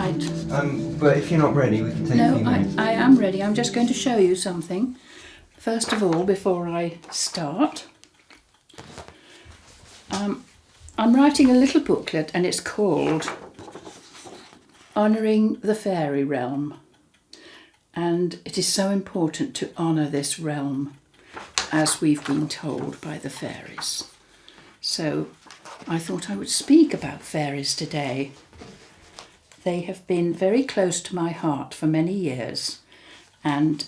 Right. But if you're not ready, we can take a few minutes. No, I am ready. I'm just going to show you something. First of all, before I start, I'm writing a little booklet and it's called Honouring the Faery Realm. And it is so important to honour this realm as we've been told by the fairies. So I thought I would speak about fairies today. They have been very close to my heart for many years, and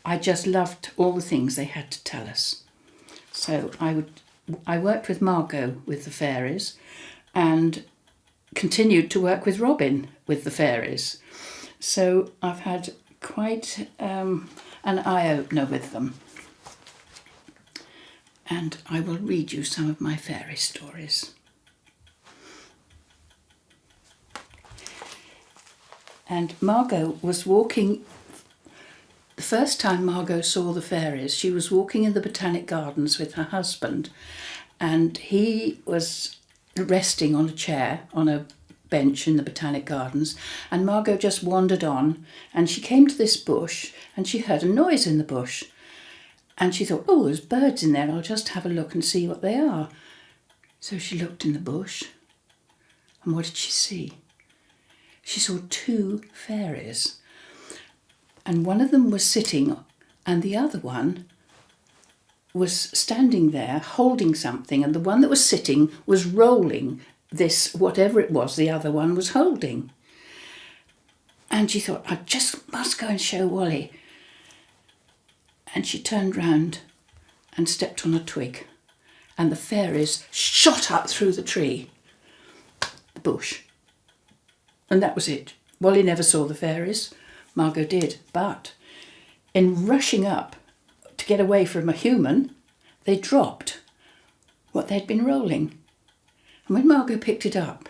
I just loved all the things they had to tell us. So I worked with Margo with the fairies and continued to work with Robin with the fairies. So I've had quite an eye-opener with them. And I will read you some of my fairy stories. And Margo was walking, the first time Margo saw the fairies, she was walking in the Botanic Gardens with her husband, and he was resting on a chair on a bench in the Botanic Gardens, and Margo just wandered on, and she came to this bush and she heard a noise in the bush, and she thought, oh, there's birds in there, I'll just have a look and see what they are. So she looked in the bush, and what did she see? She saw two fairies, and one of them was sitting and the other one was standing there holding something, and the one that was sitting was rolling this, whatever it was the other one was holding. And she thought, I just must go and show Wally. And she turned round and stepped on a twig, and the fairies shot up through the tree, the bush. And that was it. Wally never saw the fairies. Margo did. But in rushing up to get away from a human, they dropped what they'd been rolling. And when Margo picked it up,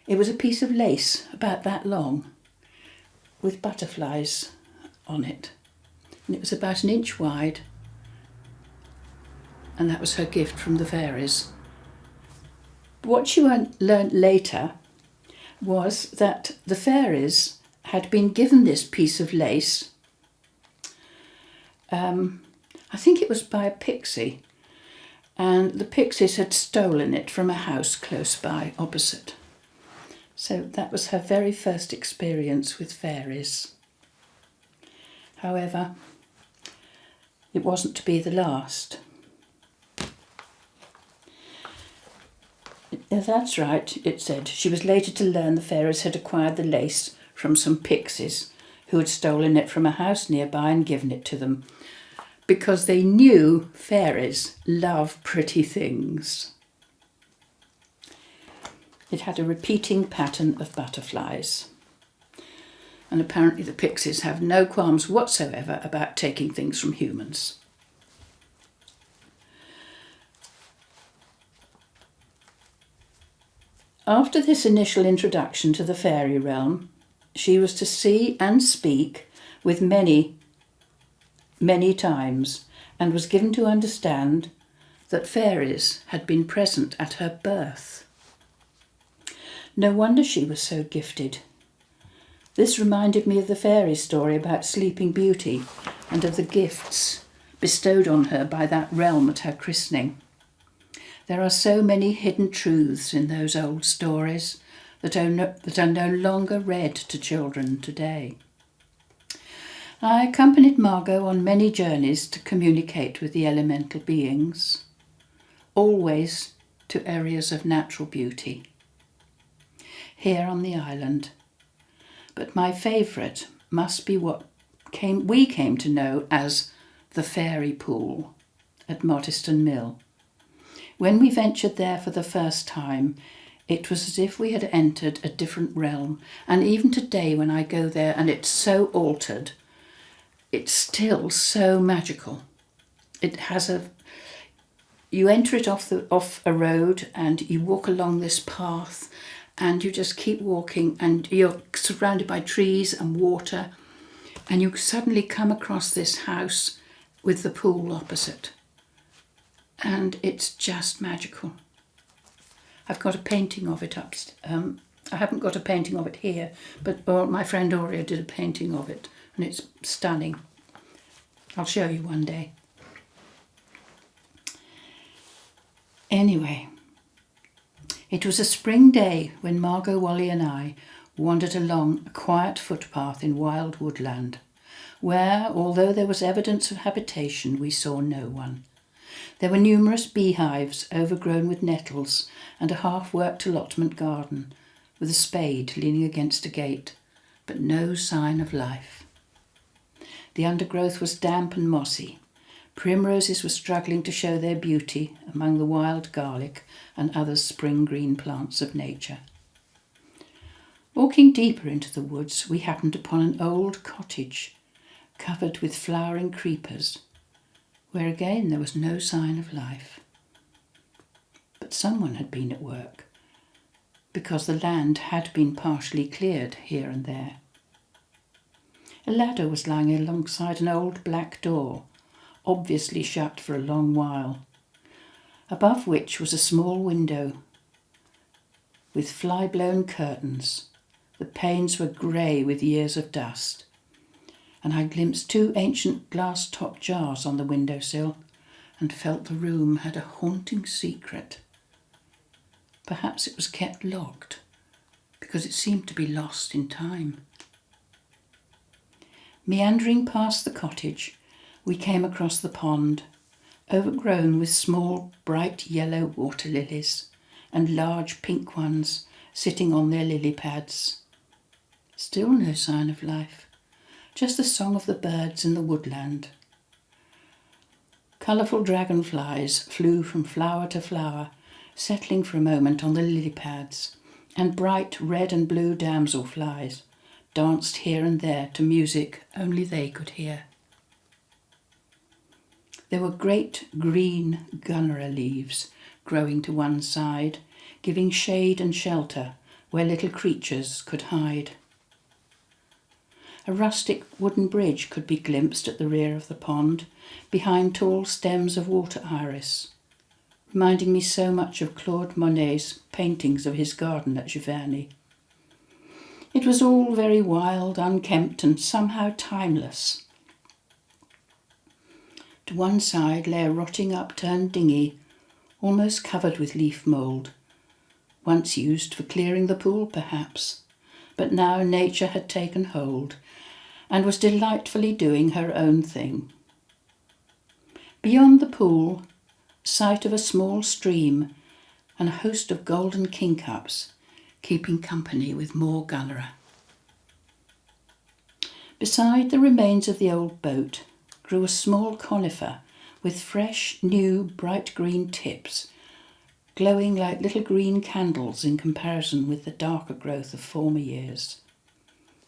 it was a piece of lace about that long with butterflies on it. And it was about an inch wide. And that was her gift from the fairies. What she learnt later was that the fairies had been given this piece of lace, I think it was by a pixie, and the pixies had stolen it from a house close by opposite. So that was her very first experience with fairies. However, it wasn't to be the last. That's right, it said. She was later to learn the fairies had acquired the lace from some pixies who had stolen it from a house nearby and given it to them, because they knew fairies love pretty things. It had a repeating pattern of butterflies. And apparently the pixies have no qualms whatsoever about taking things from humans. After this initial introduction to the fairy realm, she was to see and speak with many, many times, and was given to understand that fairies had been present at her birth. No wonder she was so gifted. This reminded me of the fairy story about Sleeping Beauty and of the gifts bestowed on her by that realm at her christening. There are so many hidden truths in those old stories that are no longer read to children today. I accompanied Margo on many journeys to communicate with the elemental beings, always to areas of natural beauty, here on the island. But my favourite must be what we came to know as the fairy pool at Modeston Mill. When we ventured there for the first time, it was as if we had entered a different realm, and even today when I go there and it's so altered, it's still so magical. It has you enter it off a road and you walk along this path and you just keep walking and you're surrounded by trees and water, and you suddenly come across this house with the pool opposite. And it's just magical. I've got a painting of it up I haven't got a painting of it here, but my friend Aurea did a painting of it, and it's stunning. I'll show you one day. Anyway, it was a spring day when Margo, Wally and I wandered along a quiet footpath in wild woodland, where, although there was evidence of habitation, we saw no one. There were numerous beehives overgrown with nettles and a half-worked allotment garden, with a spade leaning against a gate, but no sign of life. The undergrowth was damp and mossy. Primroses were struggling to show their beauty among the wild garlic and other spring green plants of nature. Walking deeper into the woods, we happened upon an old cottage covered with flowering creepers, where again there was no sign of life. But someone had been at work, because the land had been partially cleared here and there. A ladder was lying alongside an old black door, obviously shut for a long while, above which was a small window with fly-blown curtains. The panes were grey with years of dust, and I glimpsed 2 ancient glass-topped jars on the windowsill and felt the room had a haunting secret. Perhaps it was kept locked, because it seemed to be lost in time. Meandering past the cottage, we came across the pond, overgrown with small, bright yellow water lilies and large pink ones sitting on their lily pads. Still no sign of life, just the song of the birds in the woodland. Colourful dragonflies flew from flower to flower, settling for a moment on the lily pads, and bright red and blue damselflies danced here and there to music only they could hear. There were great green gunnera leaves growing to one side, giving shade and shelter where little creatures could hide. A rustic wooden bridge could be glimpsed at the rear of the pond, behind tall stems of water iris, reminding me so much of Claude Monet's paintings of his garden at Giverny. It was all very wild, unkempt, and somehow timeless. To one side lay a rotting upturned dinghy, almost covered with leaf mould, once used for clearing the pool perhaps, but now nature had taken hold and was delightfully doing her own thing. Beyond the pool, sight of a small stream and a host of golden kingcups keeping company with more gunnera. Beside the remains of the old boat grew a small conifer with fresh, new, bright green tips, glowing like little green candles in comparison with the darker growth of former years.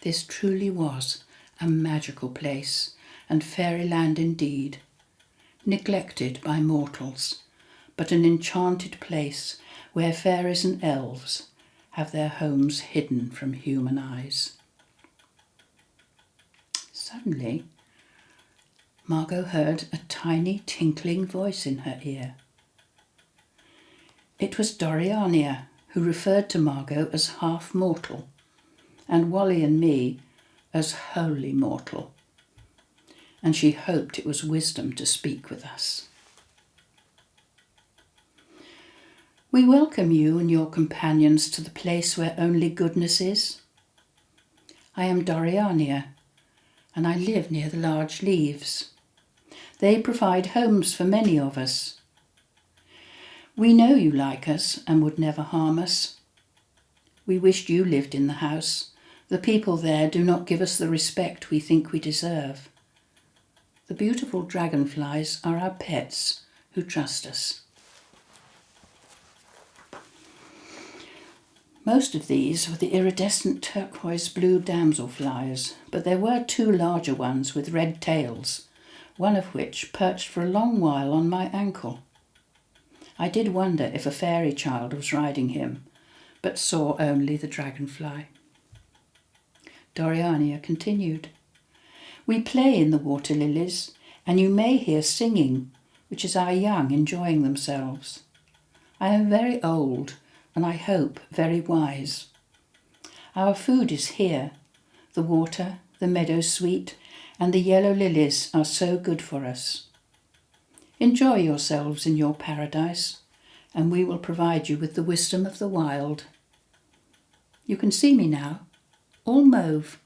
This truly was a magical place, and fairyland indeed, neglected by mortals, but an enchanted place where fairies and elves have their homes hidden from human eyes. Suddenly, Margo heard a tiny tinkling voice in her ear. It was Doriana, who referred to Margo as half-mortal, and Wally and me as wholly mortal, and she hoped it was wisdom to speak with us. We welcome you and your companions to the place where only goodness is. I am Doriana, and I live near the large leaves. They provide homes for many of us. We know you like us and would never harm us. We wished you lived in the house. The people there do not give us the respect we think we deserve. The beautiful dragonflies are our pets who trust us. Most of these were the iridescent turquoise blue damselflies, but there were 2 larger ones with red tails, one of which perched for a long while on my ankle. I did wonder if a fairy child was riding him, but saw only the dragonfly. Doriana continued, "We play in the water lilies, and you may hear singing, which is our young enjoying themselves. I am very old, and I hope very wise. Our food is here. The water, the meadow sweet, and the yellow lilies are so good for us. Enjoy yourselves in your paradise, and we will provide you with the wisdom of the wild. You can see me now, all mauve.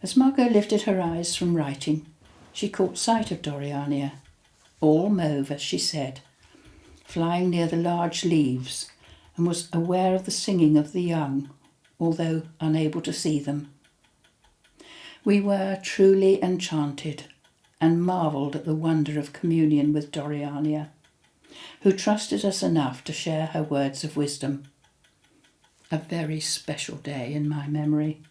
As Margo lifted her eyes from writing, she caught sight of Doriana, all mauve, as she said, flying near the large leaves, and was aware of the singing of the young, although unable to see them. We were truly enchanted and marvelled at the wonder of communion with Doriana, who trusted us enough to share her words of wisdom. A very special day in my memory.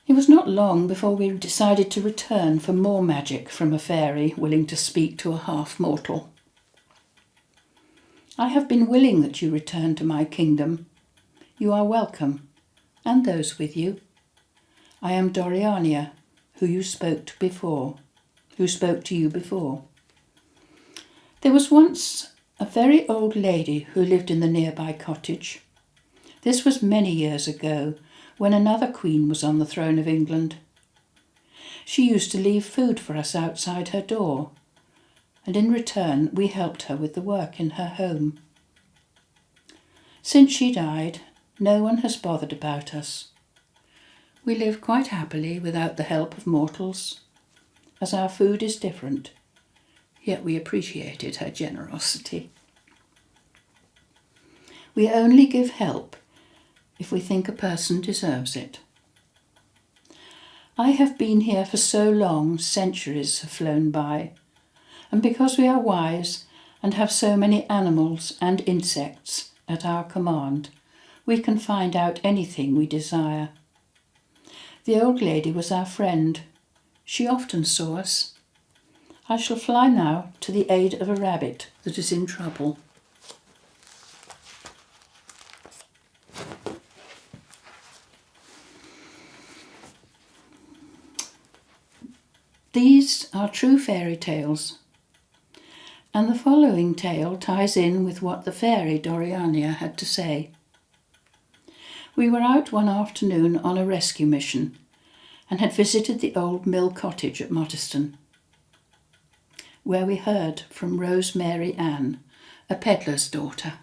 It was not long before we decided to return for more magic from a fairy willing to speak to a half-mortal. I have been willing that you return to my kingdom. You are welcome, and those with you. I am Doriana, who spoke to you before. There was once a very old lady who lived in the nearby cottage. This was many years ago, when another queen was on the throne of England. She used to leave food for us outside her door, and in return we helped her with the work in her home. Since she died, no one has bothered about us. We live quite happily without the help of mortals, as our food is different, yet we appreciated her generosity. We only give help if we think a person deserves it. I have been here for so long, centuries have flown by, and because we are wise and have so many animals and insects at our command, we can find out anything we desire. The old lady was our friend. She often saw us. I shall fly now to the aid of a rabbit that is in trouble. These are true fairy tales, and the following tale ties in with what the fairy Doriana had to say. We were out one afternoon on a rescue mission and had visited the old mill cottage at Motterston, where we heard from Rosemary Anne, a pedlar's daughter,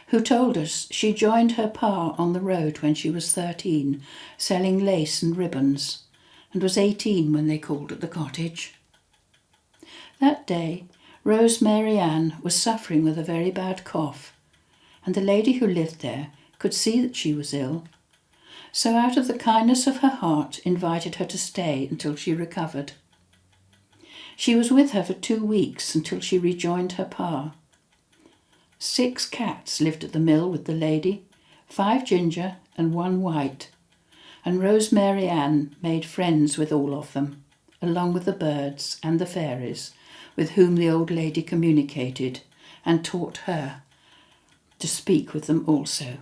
who told us she joined her pa on the road when she was 13, selling lace and ribbons, and was 18 when they called at the cottage. That day, Rosemary Anne was suffering with a very bad cough, and the lady who lived there could see that she was ill, so out of the kindness of her heart invited her to stay until she recovered. She was with her for 2 weeks until she rejoined her pa. 6 cats lived at the mill with the lady, 5 ginger and 1 white, and Rosemary Anne made friends with all of them, along with the birds and the fairies, with whom the old lady communicated and taught her to speak with them also.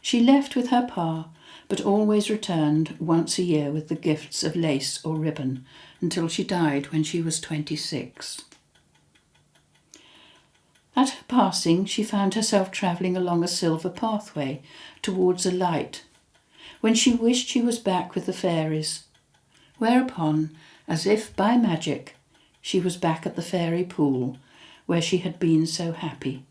She left with her pa, but always returned once a year with the gifts of lace or ribbon until she died when she was 26. At her passing, she found herself travelling along a silver pathway towards a light, when she wished she was back with the fairies, whereupon, as if by magic, she was back at the fairy pool where she had been so happy.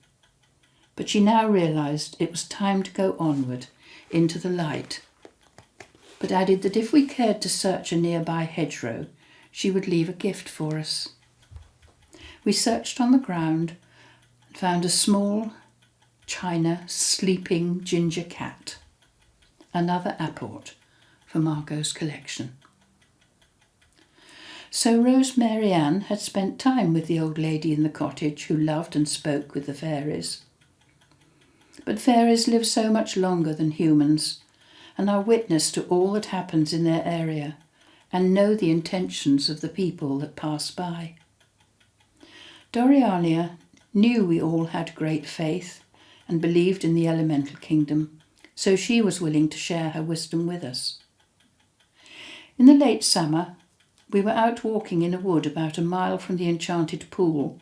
But she now realised it was time to go onward into the light, but added that if we cared to search a nearby hedgerow, she would leave a gift for us. We searched on the ground and found a small china sleeping ginger cat, another apport for Margo's collection. So Rosemary Anne had spent time with the old lady in the cottage who loved and spoke with the fairies. But fairies live so much longer than humans and are witness to all that happens in their area and know the intentions of the people that pass by. Doriana knew we all had great faith and believed in the elemental kingdom, so she was willing to share her wisdom with us. In the late summer, we were out walking in a wood about a mile from the enchanted pool,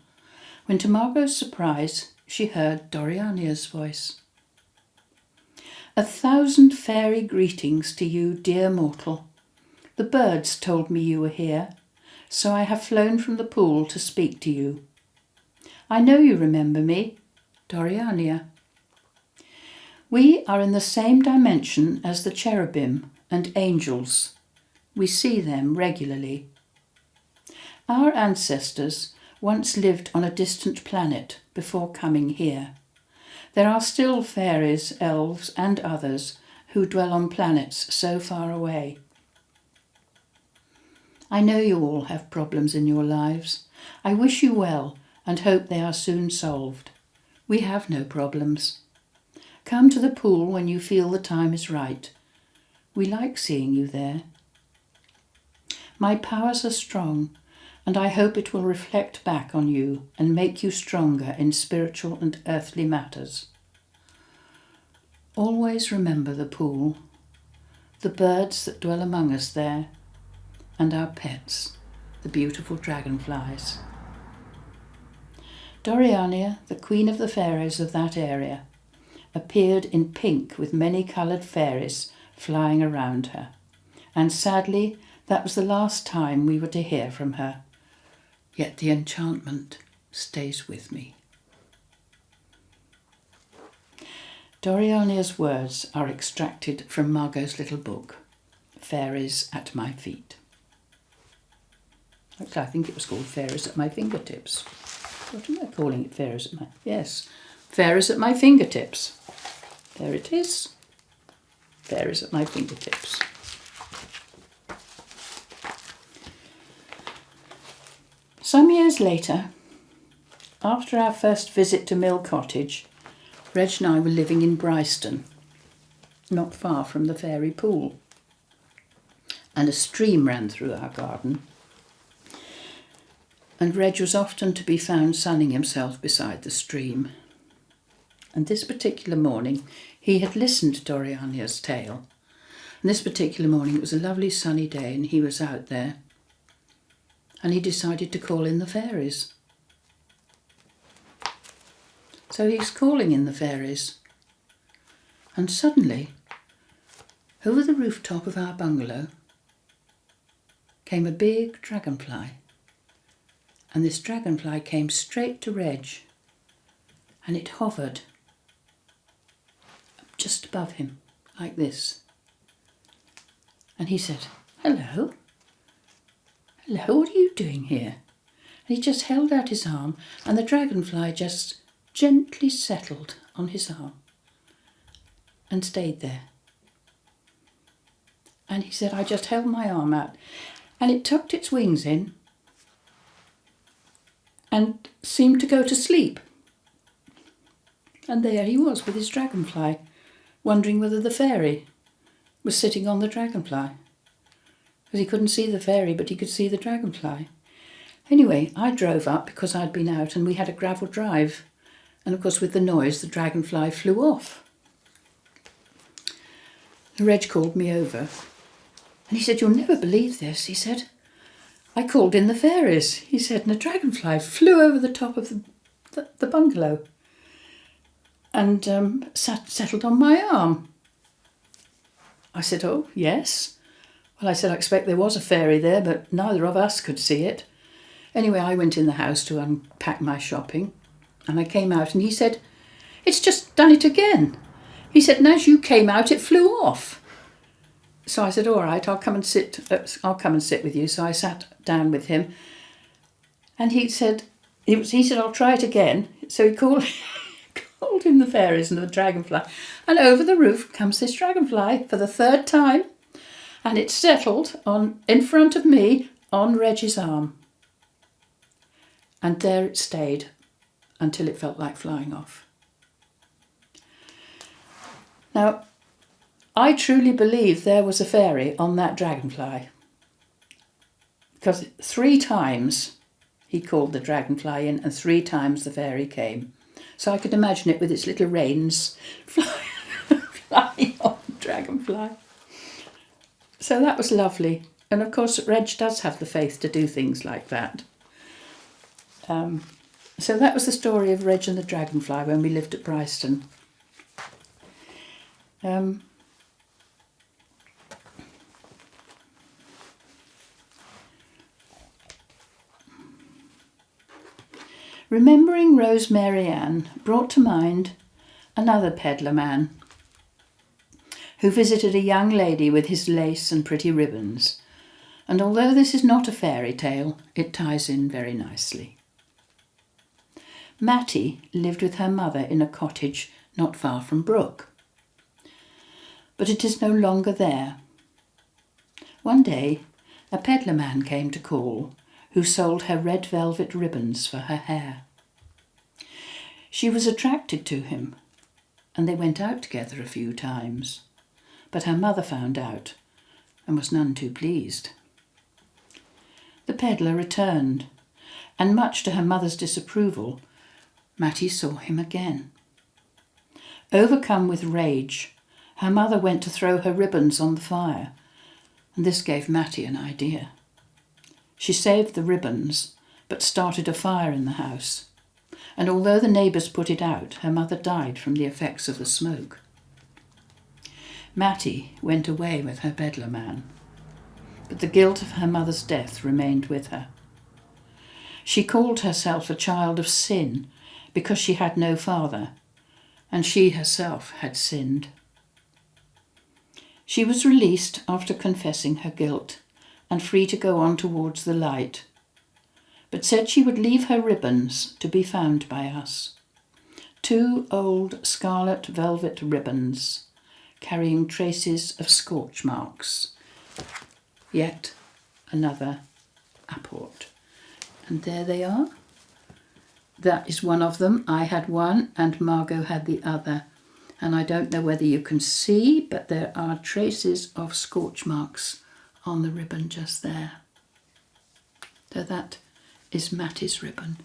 when to Margo's surprise, she heard Doriana's voice. "1,000 fairy greetings to you, dear mortal. The birds told me you were here, so I have flown from the pool to speak to you. I know you remember me, Doriana. We are in the same dimension as the cherubim and angels. We see them regularly. Our ancestors once lived on a distant planet before coming here. There are still fairies, elves, and others who dwell on planets so far away. I know you all have problems in your lives. I wish you well and hope they are soon solved. We have no problems. Come to the pool when you feel the time is right. We like seeing you there. My powers are strong, and I hope it will reflect back on you and make you stronger in spiritual and earthly matters. Always remember the pool, the birds that dwell among us there, and our pets, the beautiful dragonflies." Doriana, the queen of the fairies of that area, appeared in pink with many coloured fairies flying around her, and sadly that was the last time we were to hear from her. Yet the enchantment stays with me. Doriana's words are extracted from Margo's little book, Fairies at My Feet. Actually, I think it was called Fairies at My Fingertips. What am I calling it? Fairies at my... Yes, Fairies at My Fingertips. There it is. Fairies at My Fingertips. Some years later, after our first visit to Mill Cottage, Reg and I were living in Bryston, not far from the fairy pool, and a stream ran through our garden, and Reg was often to be found sunning himself beside the stream. And this particular morning he had listened to Doriana's tale, and this particular morning it was a lovely sunny day and he was out there, and he decided to call in the fairies. So he's calling in the fairies, and suddenly, over the rooftop of our bungalow, came a big dragonfly. And this dragonfly came straight to Reg, and it hovered just above him, like this. And he said, "Hello. Hello, what are you doing here?" And he just held out his arm, and the dragonfly just gently settled on his arm and stayed there. And he said, "I just held my arm out, and it tucked its wings in and seemed to go to sleep." And there he was with his dragonfly, wondering whether the fairy was sitting on the dragonfly. Because he couldn't see the fairy, but he could see the dragonfly. Anyway, I drove up because I'd been out and we had a gravel drive. And of course with the noise, the dragonfly flew off. Reg called me over and he said, "You'll never believe this," he said. "I called in the fairies," he said, "and a dragonfly flew over the top of the bungalow and settled on my arm." I said, "Oh, yes." Well, I said, "I expect there was a fairy there, but neither of us could see it." Anyway, I went in the house to unpack my shopping, and I came out and he said, "It's just done it again." He said, "And as you came out, it flew off." So I said, "All right, I'll come and sit with you." So I sat down with him, and he said, "I'll try it again." So he called in the fairies and the dragonfly, and over the roof comes this dragonfly for the third time, and it settled in front of me on Reg's arm, and there it stayed until it felt like flying off. Now, I truly believe there was a fairy on that dragonfly, because 3 times he called the dragonfly in and 3 times the fairy came. So I could imagine it with its little reins flying on the dragonfly. So that was lovely. And of course Reg does have the faith to do things like that. So that was the story of Reg and the Dragonfly when we lived at Bryston. Remembering Rosemary Anne brought to mind another peddler man who visited a young lady with his lace and pretty ribbons. And although this is not a fairy tale, it ties in very nicely. Matty lived with her mother in a cottage not far from Brook. But it is no longer there. One day, a peddler man came to call, who sold her red velvet ribbons for her hair. She was attracted to him, and they went out together a few times. But her mother found out, and was none too pleased. The peddler returned, and much to her mother's disapproval, Matty saw him again. Overcome with rage, her mother went to throw her ribbons on the fire, and this gave Matty an idea. She saved the ribbons, but started a fire in the house, and although the neighbours put it out, her mother died from the effects of the smoke. Matty went away with her peddler man, but the guilt of her mother's death remained with her. She called herself a child of sin because she had no father, and she herself had sinned. She was released after confessing her guilt and free to go on towards the light, but said she would leave her ribbons to be found by us. 2 old scarlet velvet ribbons, carrying traces of scorch marks. Yet another apport. And there they are. That is one of them. I had one and Margo had the other. And I don't know whether you can see, but there are traces of scorch marks on the ribbon just there. So that is Matty's ribbon,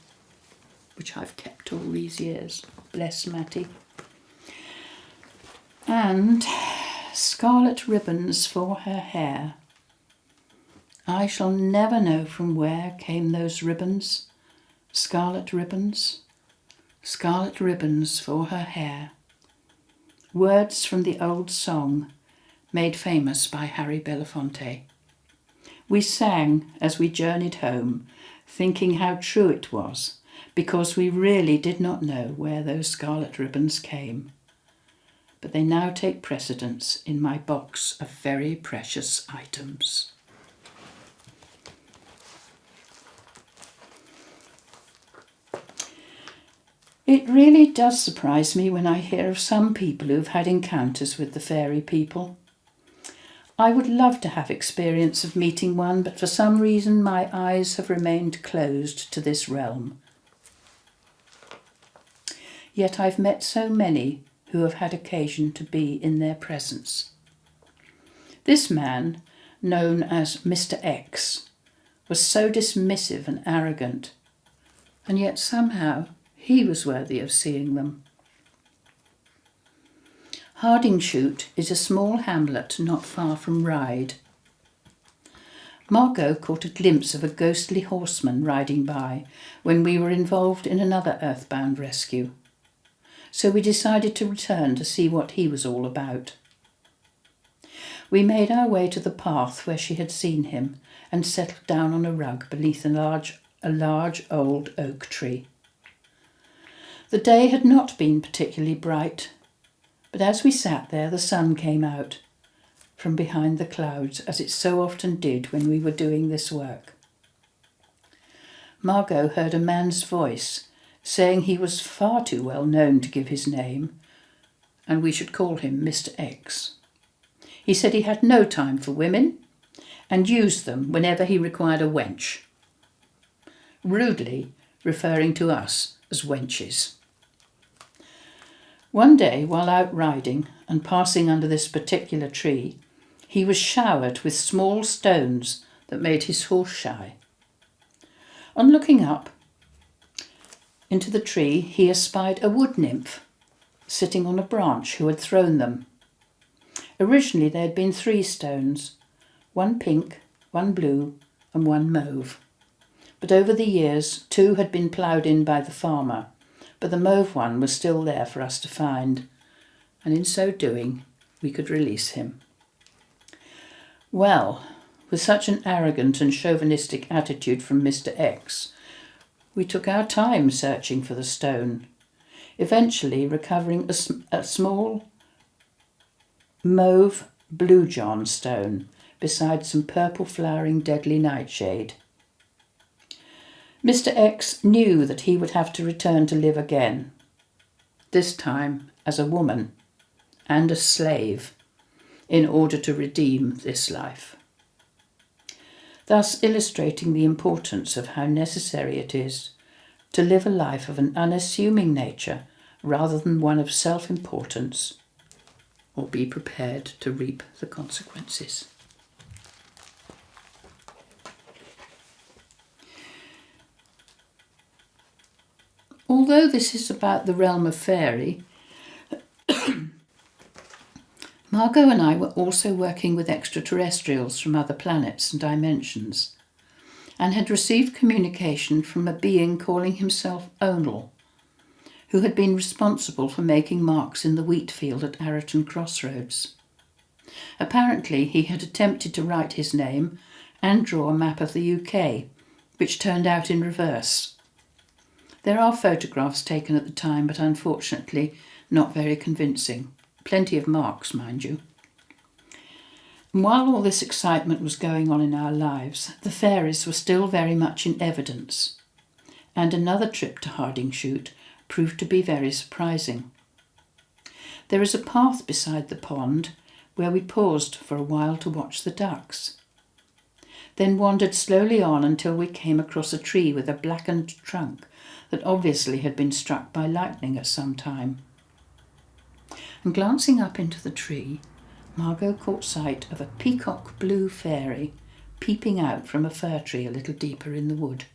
which I've kept all these years. Bless Matty. And scarlet ribbons for her hair. I shall never know from where came those ribbons. Scarlet ribbons for her hair. Words from the old song made famous by Harry Belafonte. We sang as we journeyed home, thinking how true it was, because we really did not know where those scarlet ribbons came. But they now take precedence in my box of very precious items. It really does surprise me when I hear of some people who've had encounters with the fairy people. I would love to have experience of meeting one, but for some reason my eyes have remained closed to this realm. Yet I've met so many who have had occasion to be in their presence. This man, known as Mr. X, was so dismissive and arrogant, and yet somehow he was worthy of seeing them. Hardingshoot is a small hamlet not far from Ryde. Margo caught a glimpse of a ghostly horseman riding by when we were involved in another earthbound rescue, so we decided to return to see what he was all about. We made our way to the path where she had seen him and settled down on a rug beneath a large old oak tree. The day had not been particularly bright, but as we sat there the sun came out from behind the clouds, as it so often did when we were doing this work. Margo heard a man's voice saying he was far too well known to give his name, and we should call him Mr. X. He said he had no time for women and used them whenever he required a wench, rudely referring to us as wenches. One day, while out riding and passing under this particular tree, he was showered with small stones that made his horse shy. On looking up into the tree, he espied a wood nymph sitting on a branch who had thrown them. Originally there had been 3 stones, one pink, one blue and one mauve. but over the years 2 had been ploughed in by the farmer, but the mauve one was still there for us to find, and in so doing we could release him. Well, with such an arrogant and chauvinistic attitude from Mr. X, we took our time searching for the stone, eventually recovering a small mauve blue john stone beside some purple flowering deadly nightshade. Mr. X knew that he would have to return to live again, this time as a woman and a slave, in order to redeem this life, thus illustrating the importance of how necessary it is to live a life of an unassuming nature rather than one of self-importance, or be prepared to reap the consequences. Although this is about the realm of fairy, Margo and I were also working with extraterrestrials from other planets and dimensions, and had received communication from a being calling himself Onel, who had been responsible for making marks in the wheat field at Arreton Crossroads. Apparently he had attempted to write his name and draw a map of the UK, which turned out in reverse. There are photographs taken at the time, but unfortunately not very convincing. Plenty of marks, mind you. And while all this excitement was going on in our lives, the fairies were still very much in evidence, and another trip to Hardingshoot proved to be very surprising. There is a path beside the pond where we paused for a while to watch the ducks, then wandered slowly on until we came across a tree with a blackened trunk that obviously had been struck by lightning at some time. And glancing up into the tree, Margo caught sight of a peacock blue fairy peeping out from a fir tree a little deeper in the wood.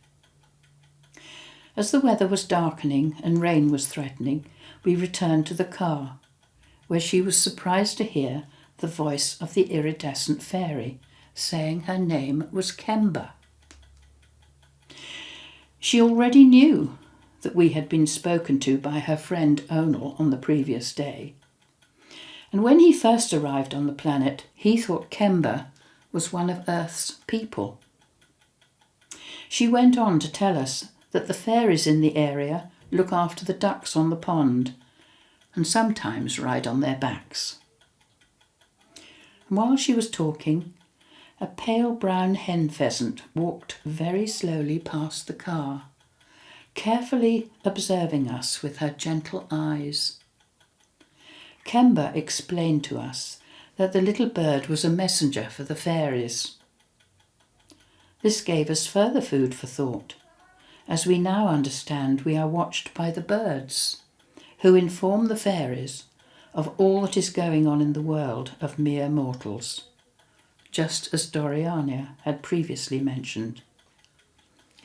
As the weather was darkening and rain was threatening, we returned to the car, where she was surprised to hear the voice of the iridescent fairy saying her name was Kemba. She already knew that we had been spoken to by her friend Onel on the previous day, and when he first arrived on the planet, he thought Kemba was one of Earth's people. She went on to tell us that the fairies in the area look after the ducks on the pond and sometimes ride on their backs. And while she was talking, a pale brown hen pheasant walked very slowly past the car, carefully observing us with her gentle eyes. Kemba explained to us that the little bird was a messenger for the fairies. This gave us further food for thought, as we now understand we are watched by the birds, who inform the fairies of all that is going on in the world of mere mortals, just as Doriana had previously mentioned.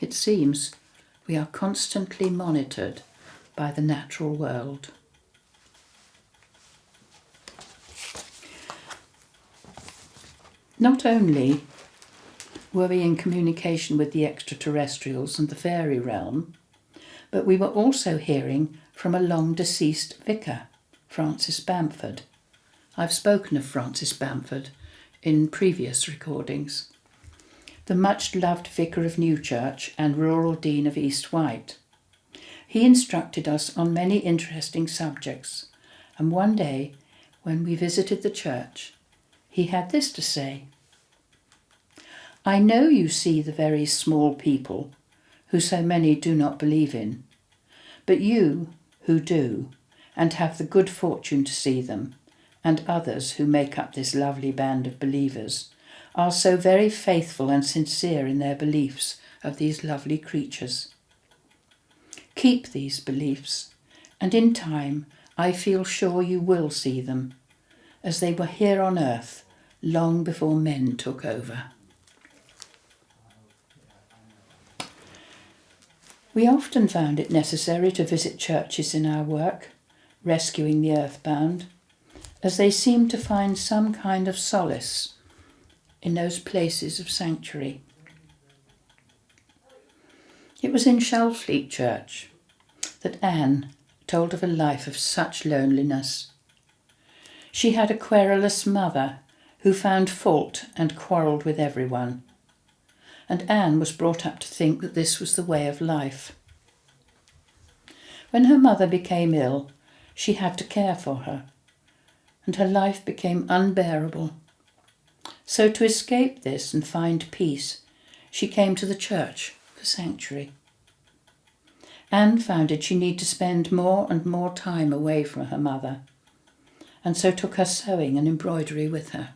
It seems we are constantly monitored by the natural world. Not only were we in communication with the extraterrestrials and the fairy realm, but we were also hearing from a long-deceased vicar, Francis Bamford. I've spoken of Francis Bamford in previous recordings. The much-loved vicar of Newchurch and rural dean of East Wight. He instructed us on many interesting subjects, and one day, when we visited the church, he had this to say: "I know you see the very small people, who so many do not believe in, but you, who do, and have the good fortune to see them, and others who make up this lovely band of believers, are so very faithful and sincere in their beliefs of these lovely creatures. Keep these beliefs, and in time I feel sure you will see them, as they were here on earth long before men took over." We often found it necessary to visit churches in our work, rescuing the earthbound, as they seemed to find some kind of solace in those places of sanctuary. It was in Shalfleet Church that Anne told of a life of such loneliness. She had a querulous mother who found fault and quarrelled with everyone, and Anne was brought up to think that this was the way of life. When her mother became ill, she had to care for her, and her life became unbearable. So to escape this and find peace, she came to the church for sanctuary. Anne found she needed to spend more and more time away from her mother, and so took her sewing and embroidery with her.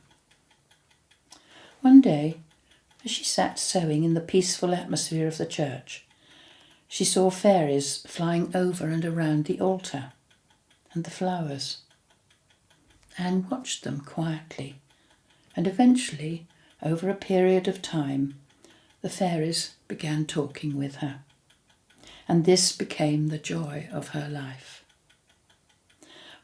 One day, as she sat sewing in the peaceful atmosphere of the church, she saw fairies flying over and around the altar and the flowers. Anne watched them quietly, and eventually, over a period of time, the fairies began talking with her, and this became the joy of her life.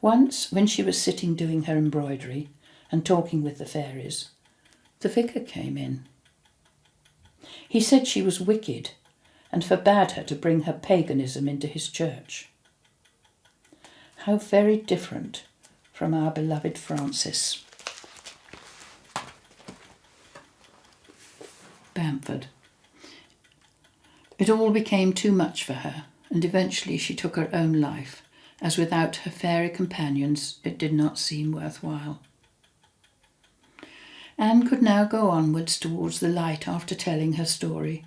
Once, when she was sitting doing her embroidery and talking with the fairies, the vicar came in. He said she was wicked and forbade her to bring her paganism into his church. How very different from our beloved Francis. Bamford. It all became too much for her, and eventually she took her own life, as without her fairy companions it did not seem worthwhile. Anne could now go onwards towards the light after telling her story,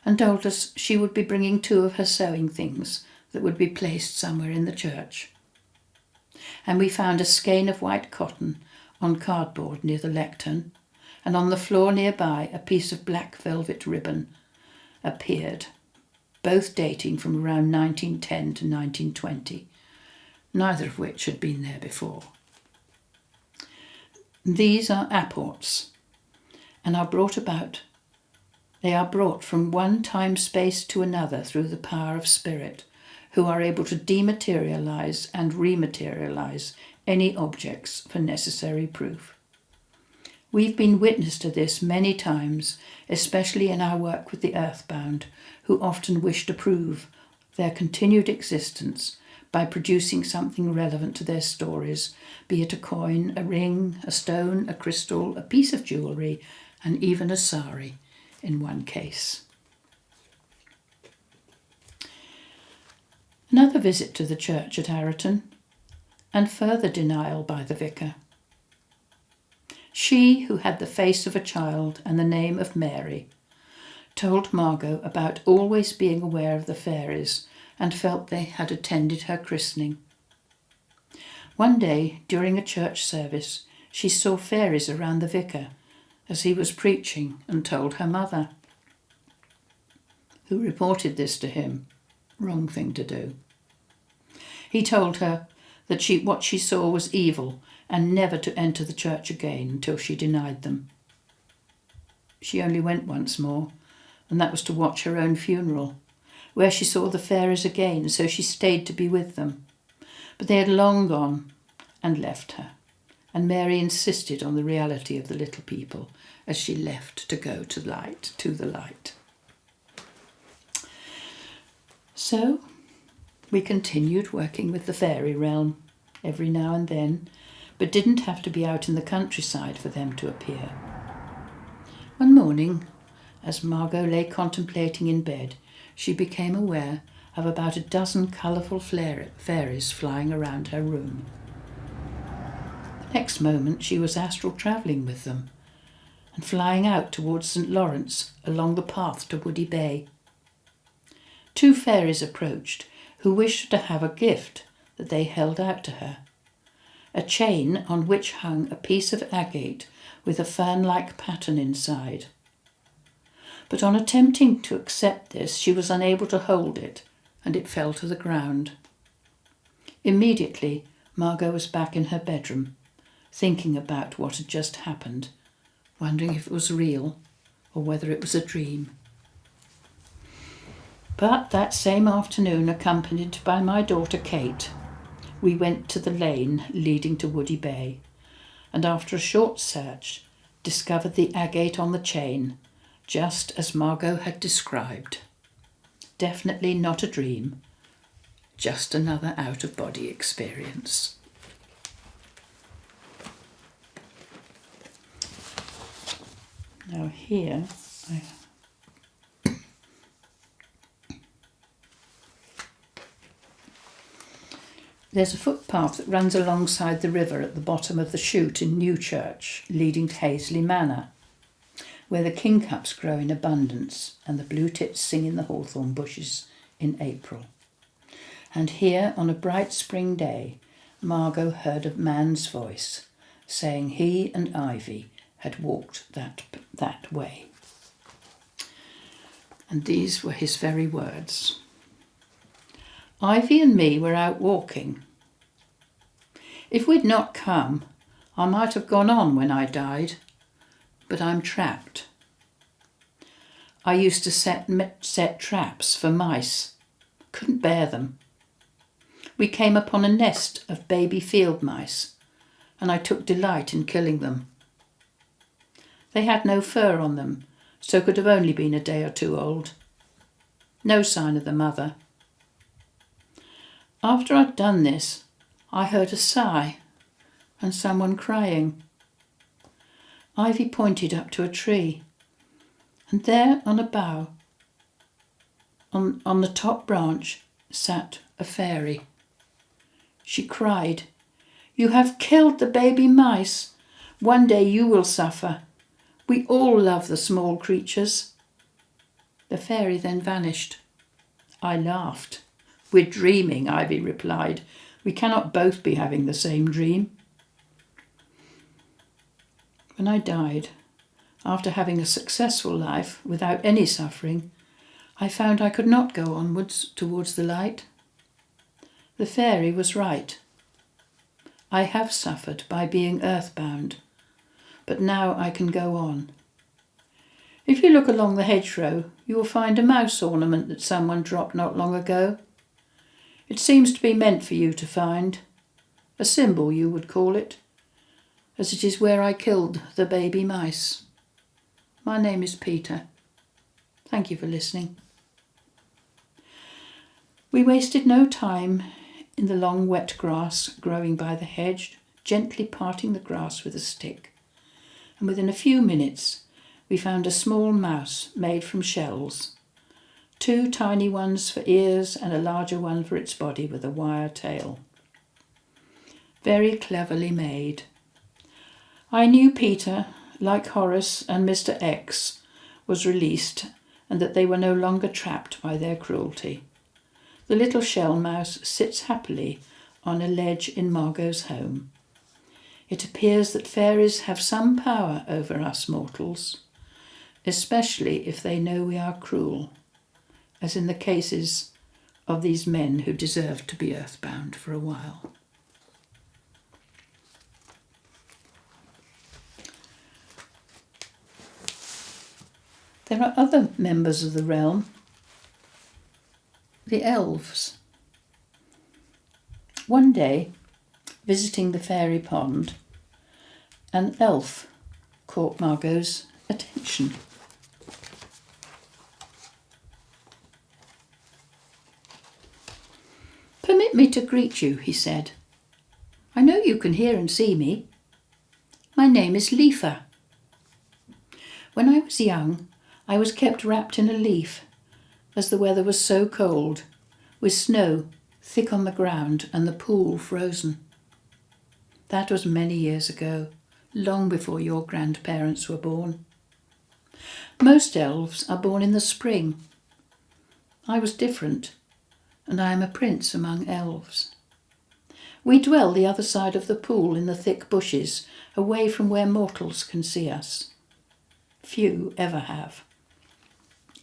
and told us she would be bringing 2 of her sewing things that would be placed somewhere in the church. And we found a skein of white cotton on cardboard near the lectern, and on the floor nearby a piece of black velvet ribbon appeared, both dating from around 1910 to 1920, neither of which had been there before. These are apports, and are brought about. They are brought from one time-space to another through the power of spirit, who are able to dematerialise and rematerialise any objects for necessary proof. We've been witness to this many times, especially in our work with the Earthbound, who often wish to prove their continued existence by producing something relevant to their stories, be it a coin, a ring, a stone, a crystal, a piece of jewellery, and even a sari in one case. Another visit to the church at Arreton, and further denial by the vicar. She, who had the face of a child and the name of Mary, told Margo about always being aware of the fairies and felt they had attended her christening. One day, during a church service, she saw fairies around the vicar as he was preaching and told her mother, who reported this to him. Wrong thing to do. He told her that what she saw was evil and never to enter the church again until she denied them. She only went once more, and that was to watch her own funeral, where she saw the fairies again, so she stayed to be with them. But they had long gone and left her, and Mary insisted on the reality of the little people as she left to go to the light. So we continued working with the fairy realm every now and then, but didn't have to be out in the countryside for them to appear. One morning, as Margo lay contemplating in bed, she became aware of about a dozen colourful fairies flying around her room. The next moment she was astral travelling with them and flying out towards St. Lawrence along the path to Woody Bay. 2 fairies approached who wished to have a gift that they held out to her, a chain on which hung a piece of agate with a fern-like pattern inside. But on attempting to accept this, she was unable to hold it, and it fell to the ground. Immediately, Margo was back in her bedroom, thinking about what had just happened, wondering if it was real or whether it was a dream. But that same afternoon, accompanied by my daughter Kate, we went to the lane leading to Woody Bay, and after a short search, discovered the agate on the chain, just as Margo had described. definitely not a dream, just another out-of-body experience. Now here, there's a footpath that runs alongside the river at the bottom of the chute in Newchurch, leading to Hazley Manor, where the kingcups grow in abundance and the blue tits sing in the hawthorn bushes in April. And here, on a bright spring day, Margo heard a man's voice saying he and Ivy had walked that way. And these were his very words. Ivy and me were out walking. If we'd not come, I might have gone on when I died, but I'm trapped. I used to set traps for mice. Couldn't bear them. We came upon a nest of baby field mice, and I took delight in killing them. They had no fur on them, so could have only been a day or two old. No sign of the mother. After I'd done this, I heard a sigh and someone crying. Ivy pointed up to a tree, and there on a bough, on the top branch, sat a fairy. She cried, "You have killed the baby mice. One day you will suffer. We all love the small creatures." The fairy then vanished. I laughed. "We're dreaming," Ivy replied. "We cannot both be having the same dream." When I died, after having a successful life without any suffering, I found I could not go onwards towards the light. The fairy was right. I have suffered by being earthbound, but now I can go on. If you look along the hedgerow, you will find a mouse ornament that someone dropped not long ago. It seems to be meant for you to find. A symbol, you would call it, as it is where I killed the baby mice. My name is Peter. Thank you for listening. We wasted no time in the long wet grass growing by the hedge, gently parting the grass with a stick, and within a few minutes we found a small mouse made from shells, 2 tiny ones for ears and a larger one for its body with a wire tail. Very cleverly made. I knew Peter, like Horus and Mr. X, was released and that they were no longer trapped by their cruelty. The little shell mouse sits happily on a ledge in Margo's home. It appears that fairies have some power over us mortals, especially if they know we are cruel, as in the cases of these men who deserved to be earthbound for a while. There are other members of the realm, the Elves. One day, visiting the fairy pond, an elf caught Margo's attention. "Permit me to greet you," he said. "I know you can hear and see me. My name is Lifa. When I was young, I was kept wrapped in a leaf, as the weather was so cold, with snow thick on the ground and the pool frozen. That was many years ago, long before your grandparents were born. Most elves are born in the spring. I was different, and I am a prince among elves. We dwell the other side of the pool in the thick bushes, away from where mortals can see us. Few ever have.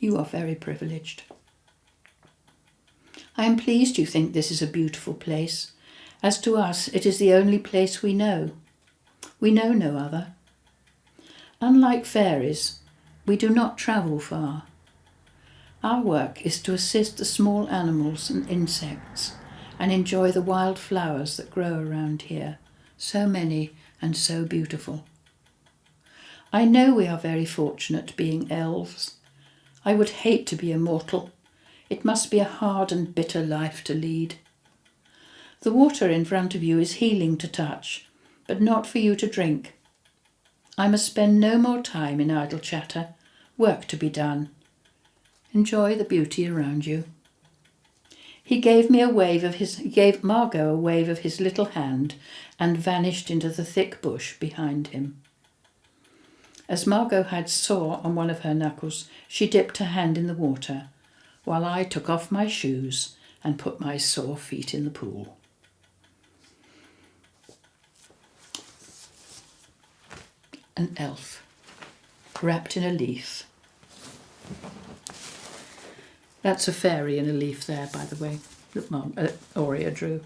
You are very privileged. I am pleased you think this is a beautiful place. As to us, it is the only place we know. We know no other. Unlike fairies, we do not travel far. Our work is to assist the small animals and insects and enjoy the wild flowers that grow around here, so many and so beautiful. I know we are very fortunate being elves. I would hate to be a mortal. It must be a hard and bitter life to lead. The water in front of you is healing to touch, but not for you to drink. I must spend no more time in idle chatter. Work to be done. Enjoy the beauty around you. He gave Margo a wave of his little hand and vanished into the thick bush behind him. As Margo had sore on one of her knuckles, she dipped her hand in the water, while I took off my shoes and put my sore feet in the pool. An elf, wrapped in a leaf. That's a fairy in a leaf there, by the way, that Aurea drew.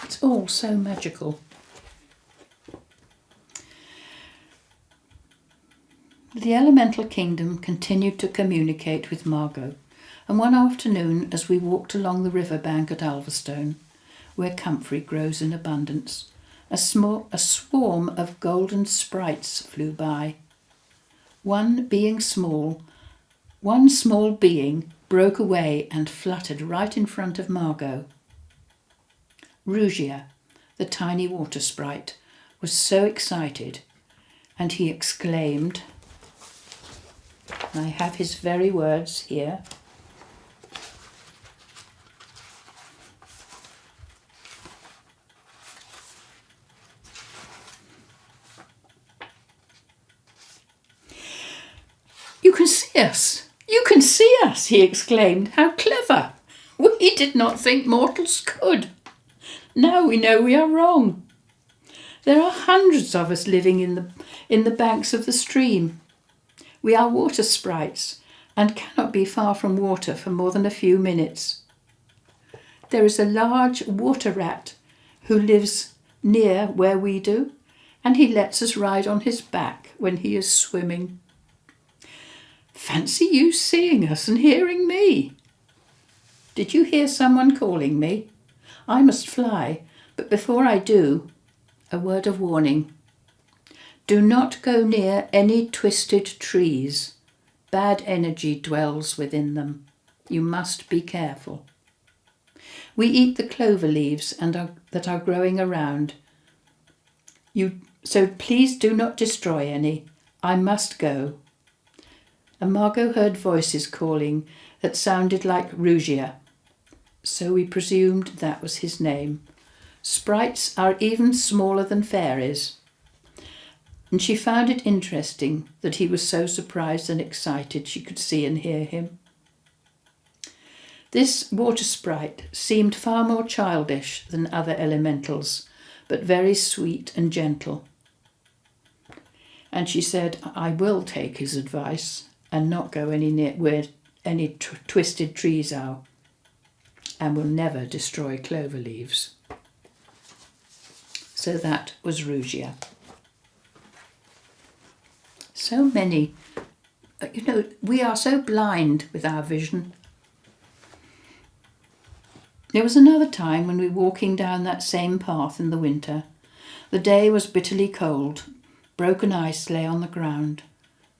It's all so magical. The elemental kingdom continued to communicate with Margo, and one afternoon as we walked along the river bank at Ulverstone, where comfrey grows in abundance, a swarm of golden sprites flew by. One small being broke away and fluttered right in front of Margo. Ruggia, the tiny water sprite, was so excited, and he exclaimed, I have his very words here, "You can see us! You can see us!" he exclaimed. "How clever! We did not think mortals could. Now we know we are wrong. There are hundreds of us living in the banks of the stream. We are water sprites and cannot be far from water for more than a few minutes. There is a large water rat who lives near where we do, and he lets us ride on his back when he is swimming. Fancy you seeing us and hearing me. Did you hear someone calling me? I must fly, but before I do, a word of warning. Do not go near any twisted trees. Bad energy dwells within them. You must be careful. We eat the clover leaves that are growing around. So please do not destroy any. I must go." And Margo heard voices calling that sounded like Ruggia, so we presumed that was his name. Sprites are even smaller than fairies, and she found it interesting that he was so surprised and excited she could see and hear him. This water sprite seemed far more childish than other elementals, but very sweet and gentle. And she said, "I will take his advice and not go any near where any twisted trees are, and will never destroy clover leaves." So that was Ruggia. So many, we are so blind with our vision. There was another time when we were walking down that same path in the winter. The day was bitterly cold. Broken ice lay on the ground.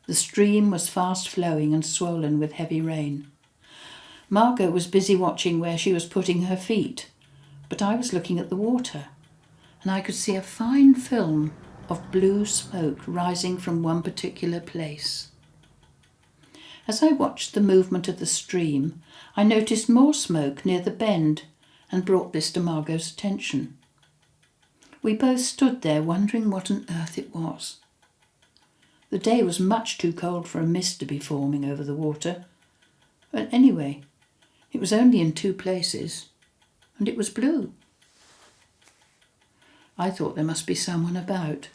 The stream was fast flowing and swollen with heavy rain. Margo was busy watching where she was putting her feet, but I was looking at the water, and I could see a fine film of blue smoke rising from one particular place. As I watched the movement of the stream, I noticed more smoke near the bend and brought this to Margo's attention. We both stood there wondering what on earth it was. The day was much too cold for a mist to be forming over the water, but anyway, it was only in two places, and it was blue. I thought there must be someone about,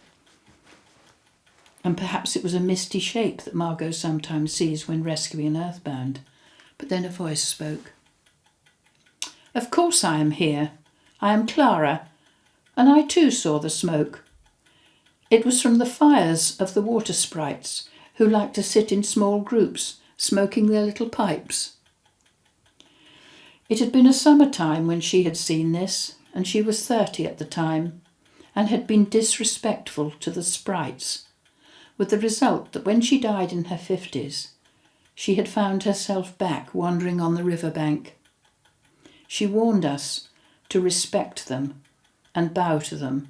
and perhaps it was a misty shape that Margo sometimes sees when rescuing Earthbound. But then a voice spoke. "Of course I am here. I am Clara, and I too saw the smoke. It was from the fires of the water sprites, who like to sit in small groups, smoking their little pipes." It had been a summer-time when she had seen this, and she was 30 at the time, and had been disrespectful to the sprites. with the result that when she died in her 50s, she had found herself back wandering on the riverbank. She warned us to respect them and bow to them,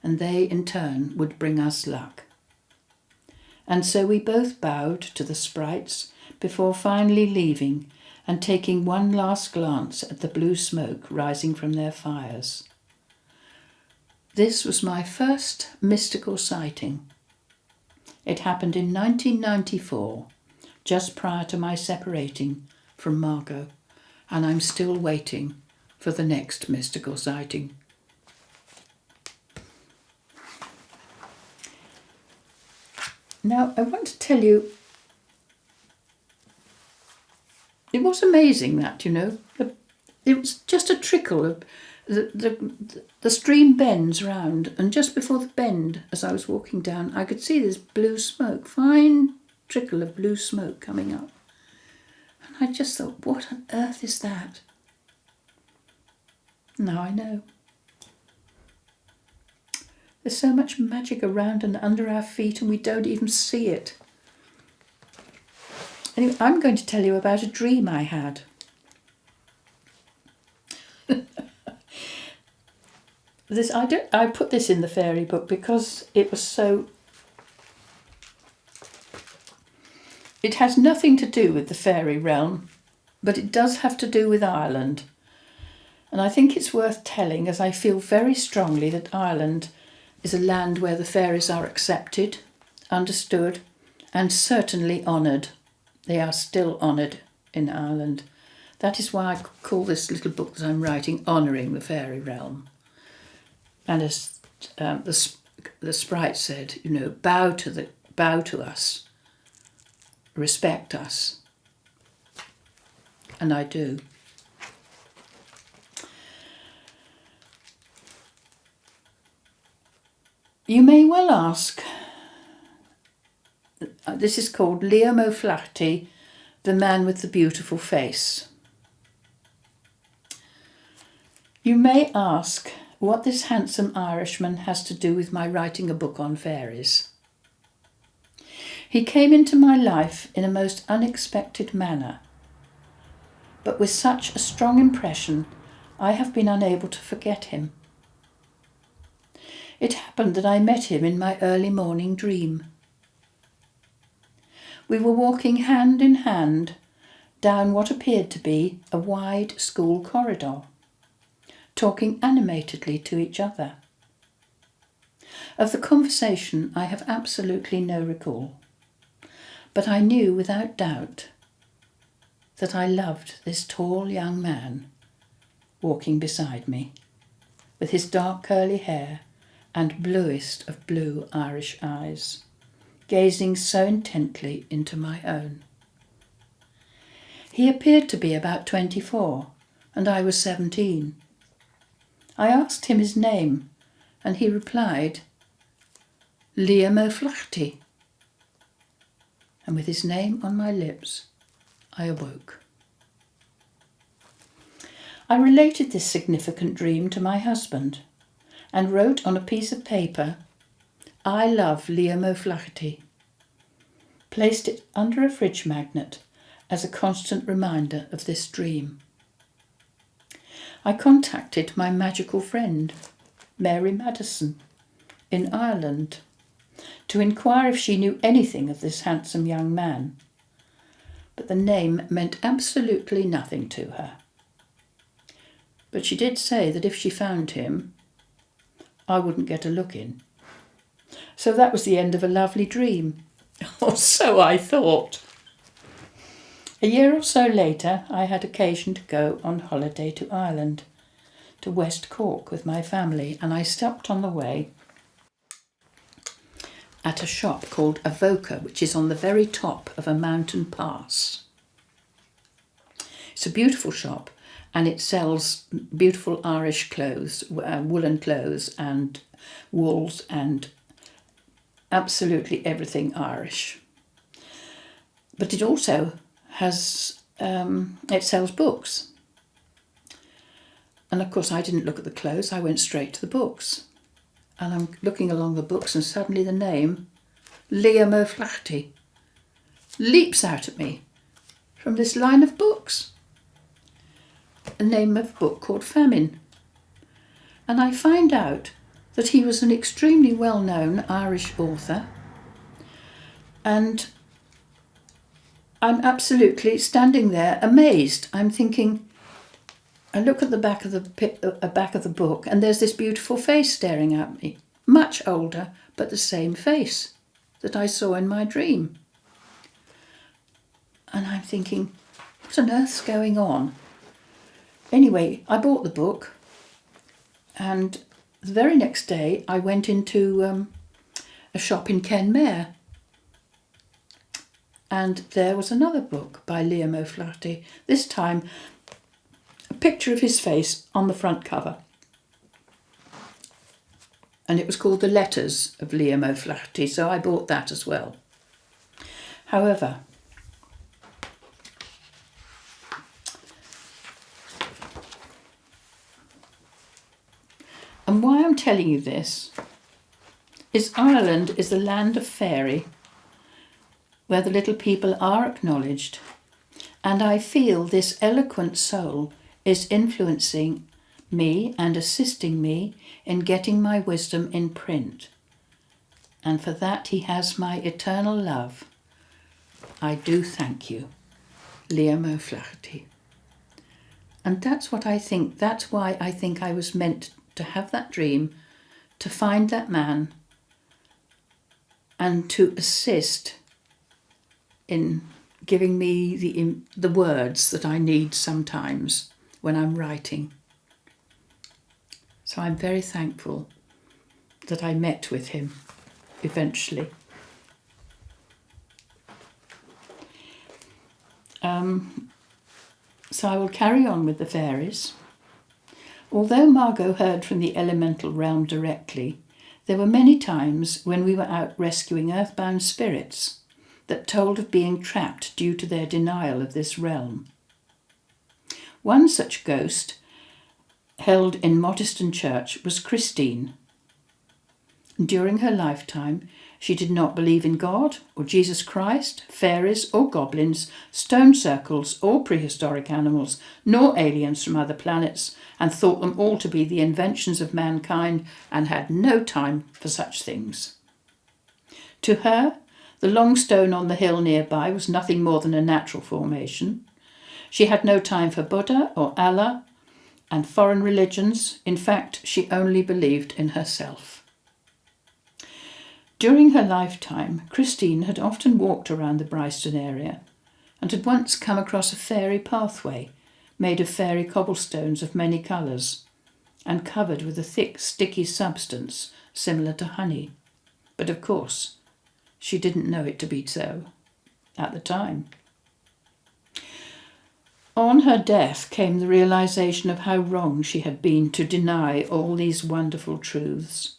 and they in turn would bring us luck. And so we both bowed to the sprites before finally leaving and taking one last glance at the blue smoke rising from their fires. This was my first mystical sighting. It happened in 1994, just prior to my separating from Margo, and I'm still waiting for the next mystical sighting. Now, I want to tell you, it was amazing that, it was just a trickle of the stream bends round, and just before the bend, as I was walking down, I could see this blue smoke, fine trickle of blue smoke coming up. And I just thought, what on earth is that? Now I know. There's so much magic around and under our feet, and we don't even see it. Anyway, I'm going to tell you about a dream I had. I put this in the fairy book because it was so... It has nothing to do with the fairy realm, but it does have to do with Ireland. And I think it's worth telling, as I feel very strongly that Ireland is a land where the fairies are accepted, understood, and certainly honoured. They are still honoured in Ireland. That is why I call this little book that I'm writing Honouring the Faery Realm. And as the sprite said, bow to us, respect us. And I do. You may well ask, this is called Liamo Flatty, the man with the beautiful face. You may ask what this handsome Irishman has to do with my writing a book on fairies. He came into my life in a most unexpected manner, but with such a strong impression, I have been unable to forget him. It happened that I met him in my early morning dream. We were walking hand in hand down what appeared to be a wide school corridor, talking animatedly to each other. Of the conversation I have absolutely no recall, but I knew without doubt that I loved this tall young man walking beside me, with his dark curly hair and bluest of blue Irish eyes, gazing so intently into my own. He appeared to be about 24, and I was 17. I asked him his name, and he replied, Liamo Flatty. And with his name on my lips, I awoke. I related this significant dream to my husband, and wrote on a piece of paper, I love Liamo Flatty, placed it under a fridge magnet as a constant reminder of this dream. I contacted my magical friend, Mary Madison, in Ireland, to inquire if she knew anything of this handsome young man, but the name meant absolutely nothing to her. But she did say that if she found him, I wouldn't get a look in. So that was the end of a lovely dream. Or so I thought. A year or so later, I had occasion to go on holiday to Ireland, to West Cork with my family, and I stopped on the way at a shop called Avoca, which is on the very top of a mountain pass. It's a beautiful shop, and it sells beautiful Irish clothes, woolen clothes and wools and absolutely everything Irish. But it also has, it sells books. And of course I didn't look at the clothes, I went straight to the books. And I'm looking along the books and suddenly the name, Liamo Flatty leaps out at me from this line of books. A name of a book called Famine. And I find out that he was an extremely well-known Irish author, and I'm absolutely standing there amazed. I'm thinking, I look at the back of the book, and there's this beautiful face staring at me, much older, but the same face that I saw in my dream. And I'm thinking, what on earth's going on? Anyway, I bought the book, and the very next day I went into a shop in Kenmare, and there was another book by Liamo Flatty, this time a picture of his face on the front cover. And it was called The Letters of Liamo Flatty, so I bought that as well. However, and why I'm telling you this is Ireland is the land of fairy, where the little people are acknowledged, and I feel this eloquent soul is influencing me and assisting me in getting my wisdom in print. And for that he has my eternal love. I do thank you, Liamo Flatty. And that's what I think, that's why I think I was meant to have that dream, to find that man, and to assist in giving me the words that I need sometimes when I'm writing. So I'm very thankful that I met with him eventually. So I will carry on with the fairies. Although Margo heard from the elemental realm directly, there were many times when we were out rescuing earthbound spirits that told of being trapped due to their denial of this realm. One such ghost held in Mottiston Church was Christine. During her lifetime, she did not believe in God or Jesus Christ, fairies or goblins, stone circles or prehistoric animals, nor aliens from other planets, and thought them all to be the inventions of mankind and had no time for such things. To her, the long stone on the hill nearby was nothing more than a natural formation. She had no time for Buddha or Allah and foreign religions. In fact, she only believed in herself. During her lifetime, Christine had often walked around the Bryston area and had once come across a fairy pathway made of fairy cobblestones of many colours and covered with a thick, sticky substance similar to honey. But of course, she didn't know it to be so at the time. On her death came the realisation of how wrong she had been to deny all these wonderful truths,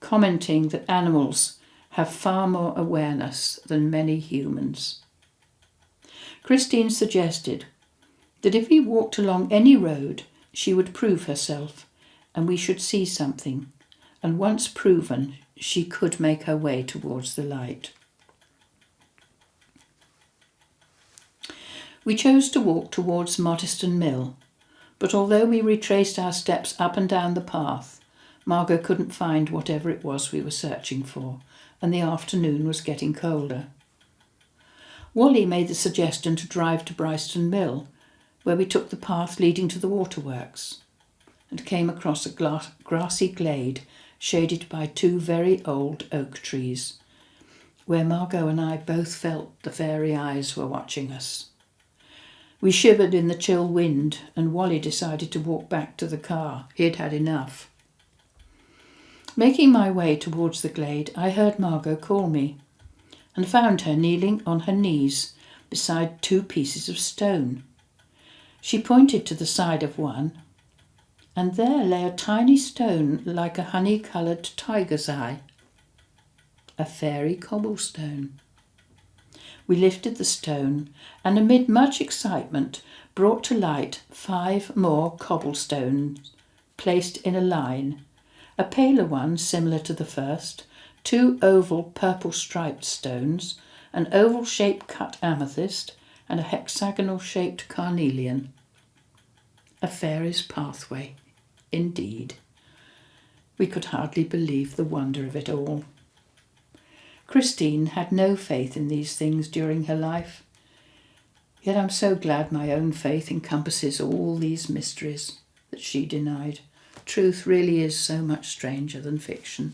commenting that animals have far more awareness than many humans. Christine suggested that if we walked along any road, she would prove herself and we should see something, and once proven, she could make her way towards the light. We chose to walk towards Mottiston Mill, but although we retraced our steps up and down the path, Margo couldn't find whatever it was we were searching for, and the afternoon was getting colder. Wally made the suggestion to drive to Bryston Mill, where we took the path leading to the waterworks, and came across a grassy glade shaded by two very old oak trees, where Margo and I both felt the fairy eyes were watching us. We shivered in the chill wind, and Wally decided to walk back to the car. He'd had enough. Making my way towards the glade, I heard Margo call me, and found her kneeling on her knees beside two pieces of stone. She pointed to the side of one, and there lay a tiny stone like a honey-coloured tiger's eye, a fairy cobblestone. We lifted the stone, and amid much excitement brought to light 5 more cobblestones placed in a line, a paler one similar to the first, 2 oval purple striped stones, an oval-shaped cut amethyst, and a hexagonal-shaped carnelian. A fairy's pathway, indeed. We could hardly believe the wonder of it all. Christine had no faith in these things during her life, yet I'm so glad my own faith encompasses all these mysteries that she denied. Truth really is so much stranger than fiction.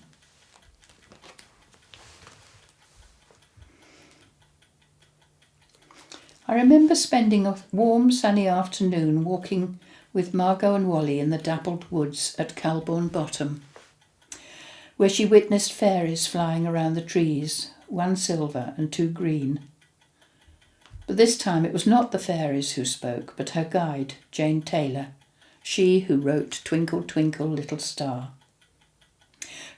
I remember spending a warm sunny afternoon walking with Margo and Wally in the dappled woods at Calbourne Bottom, where she witnessed fairies flying around the trees, 1 silver and 2 green. But this time it was not the fairies who spoke, but her guide, Jane Taylor, she who wrote Twinkle, Twinkle, Little Star,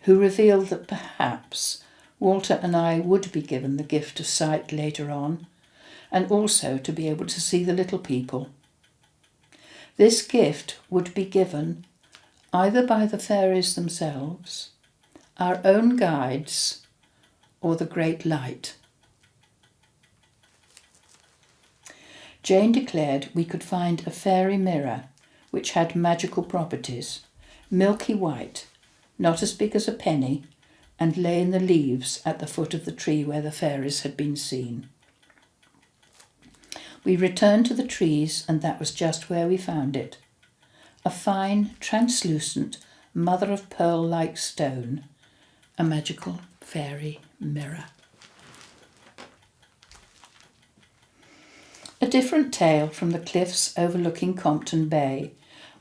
who revealed that perhaps Walter and I would be given the gift of sight later on, and also to be able to see the little people. This gift would be given either by the fairies themselves, our own guides, or the great light. Jane declared we could find a fairy mirror which had magical properties, milky white, not as big as a penny, and lay in the leaves at the foot of the tree where the fairies had been seen. We returned to the trees, and that was just where we found it. A fine, translucent, mother-of-pearl-like stone, a magical fairy mirror. A different tale from the cliffs overlooking Compton Bay,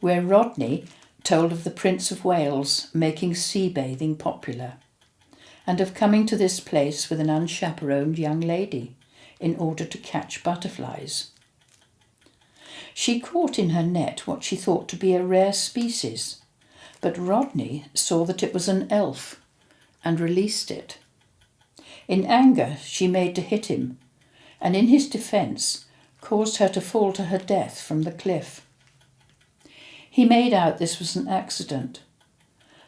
where Rodney told of the Prince of Wales making sea bathing popular, and of coming to this place with an unchaperoned young lady in order to catch butterflies. She caught in her net what she thought to be a rare species, but Rodney saw that it was an elf and released it. In anger, she made to hit him, and in his defence caused her to fall to her death from the cliff. He made out this was an accident,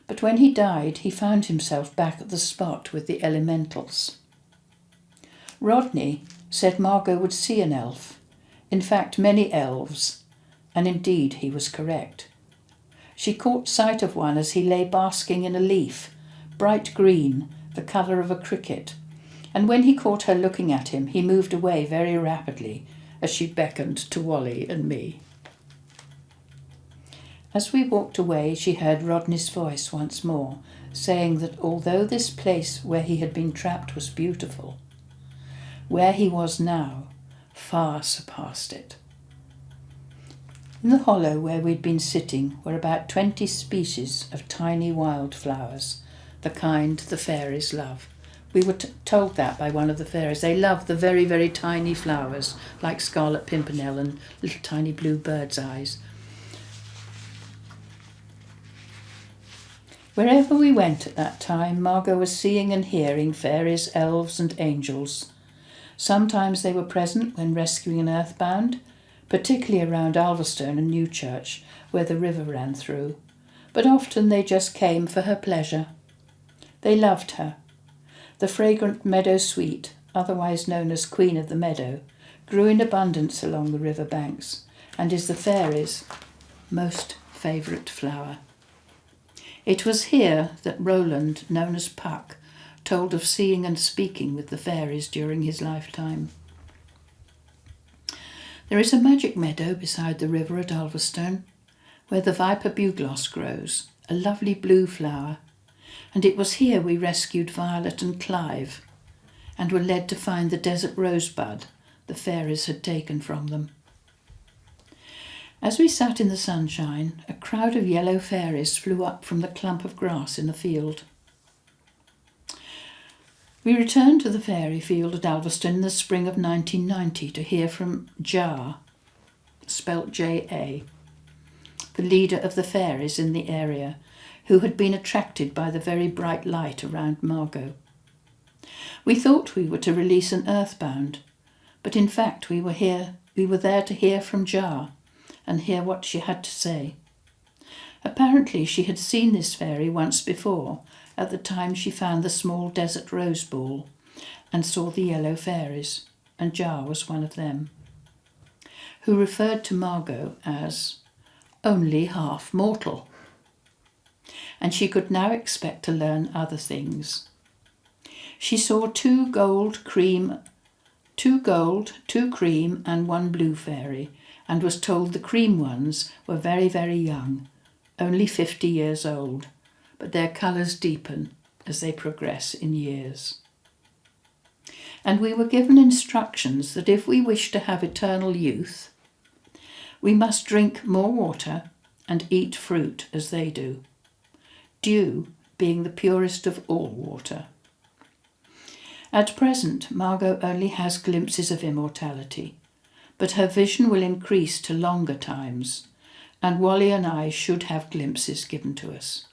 but when he died, he found himself back at the spot with the elementals. Rodney said Margo would see an elf, in fact many elves, and indeed he was correct. She caught sight of one as he lay basking in a leaf, bright green, the colour of a cricket, and when he caught her looking at him, he moved away very rapidly as she beckoned to Wally and me. As we walked away, she heard Rodney's voice once more, saying that although this place where he had been trapped was beautiful, where he was now far surpassed it. In the hollow where we'd been sitting were about 20 species of tiny wildflowers, the kind the fairies love. We were told that by one of the fairies. They love the very, very tiny flowers, like scarlet pimpernel and little tiny blue bird's eyes. Wherever we went at that time, Margo was seeing and hearing fairies, elves and angels. Sometimes they were present when rescuing an earthbound, particularly around Alverstone and Newchurch, where the river ran through, but often they just came for her pleasure. They loved her. The fragrant meadow sweet, otherwise known as Queen of the Meadow, grew in abundance along the river banks and is the fairies' most favourite flower. It was here that Roland, known as Puck, told of seeing and speaking with the fairies during his lifetime. There is a magic meadow beside the river at Alverstone, where the viper bugloss grows, a lovely blue flower, and it was here we rescued Violet and Clive, and were led to find the desert rosebud the fairies had taken from them. As we sat in the sunshine, a crowd of yellow fairies flew up from the clump of grass in the field. We returned to the fairy field at Alverstone in the spring of 1990 to hear from Jar, spelt J-A, the leader of the fairies in the area, who had been attracted by the very bright light around Margo. We thought we were to release an earthbound, but in fact we were there to hear from Jar and hear what she had to say. Apparently she had seen this fairy once before at the time she found the small desert rose ball and saw the yellow fairies, and Jar was one of them, who referred to Margo as only half mortal. And she could now expect to learn other things. She saw two gold, two cream and one blue fairy, and was told the cream ones were very, very young, only 50 years old, but their colours deepen as they progress in years. And we were given instructions that if we wish to have eternal youth, we must drink more water and eat fruit as they do, dew being the purest of all water. At present, Margo only has glimpses of immortality, but her vision will increase to longer times, and Wally and I should have glimpses given to us.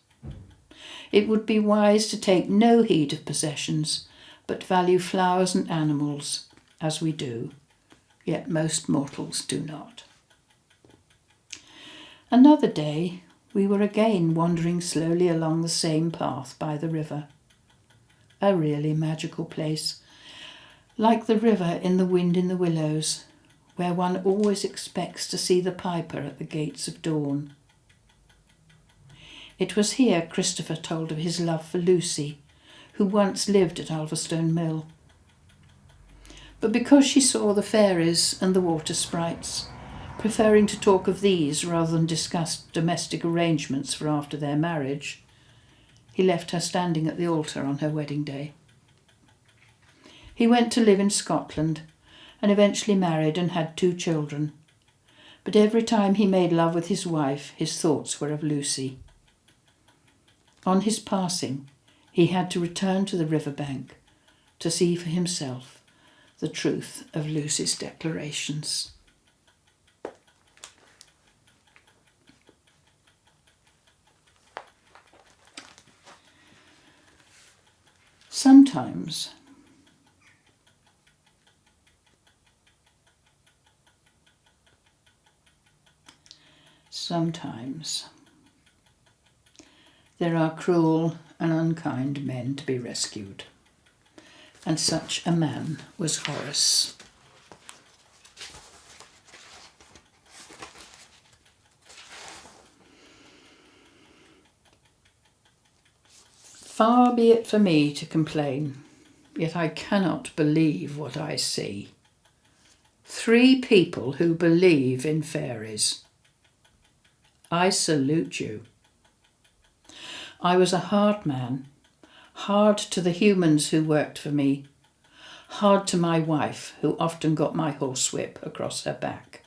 It would be wise to take no heed of possessions, but value flowers and animals as we do, yet most mortals do not. Another day, we were again wandering slowly along the same path by the river. A really magical place, like the river in The Wind in the Willows, where one always expects to see the piper at the gates of dawn. It was here Christopher told of his love for Lucy, who once lived at Ulverstone Mill. But because she saw the fairies and the water sprites, preferring to talk of these rather than discuss domestic arrangements for after their marriage, he left her standing at the altar on her wedding day. He went to live in Scotland and eventually married and had 2 children. But every time he made love with his wife, his thoughts were of Lucy. On his passing, he had to return to the riverbank to see for himself the truth of Lucy's declarations. Sometimes there are cruel and unkind men to be rescued, and such a man was Horus. Far be it for me to complain, yet I cannot believe what I see. 3 people who believe in fairies. I salute you. I was a hard man, hard to the humans who worked for me, hard to my wife, who often got my horsewhip across her back,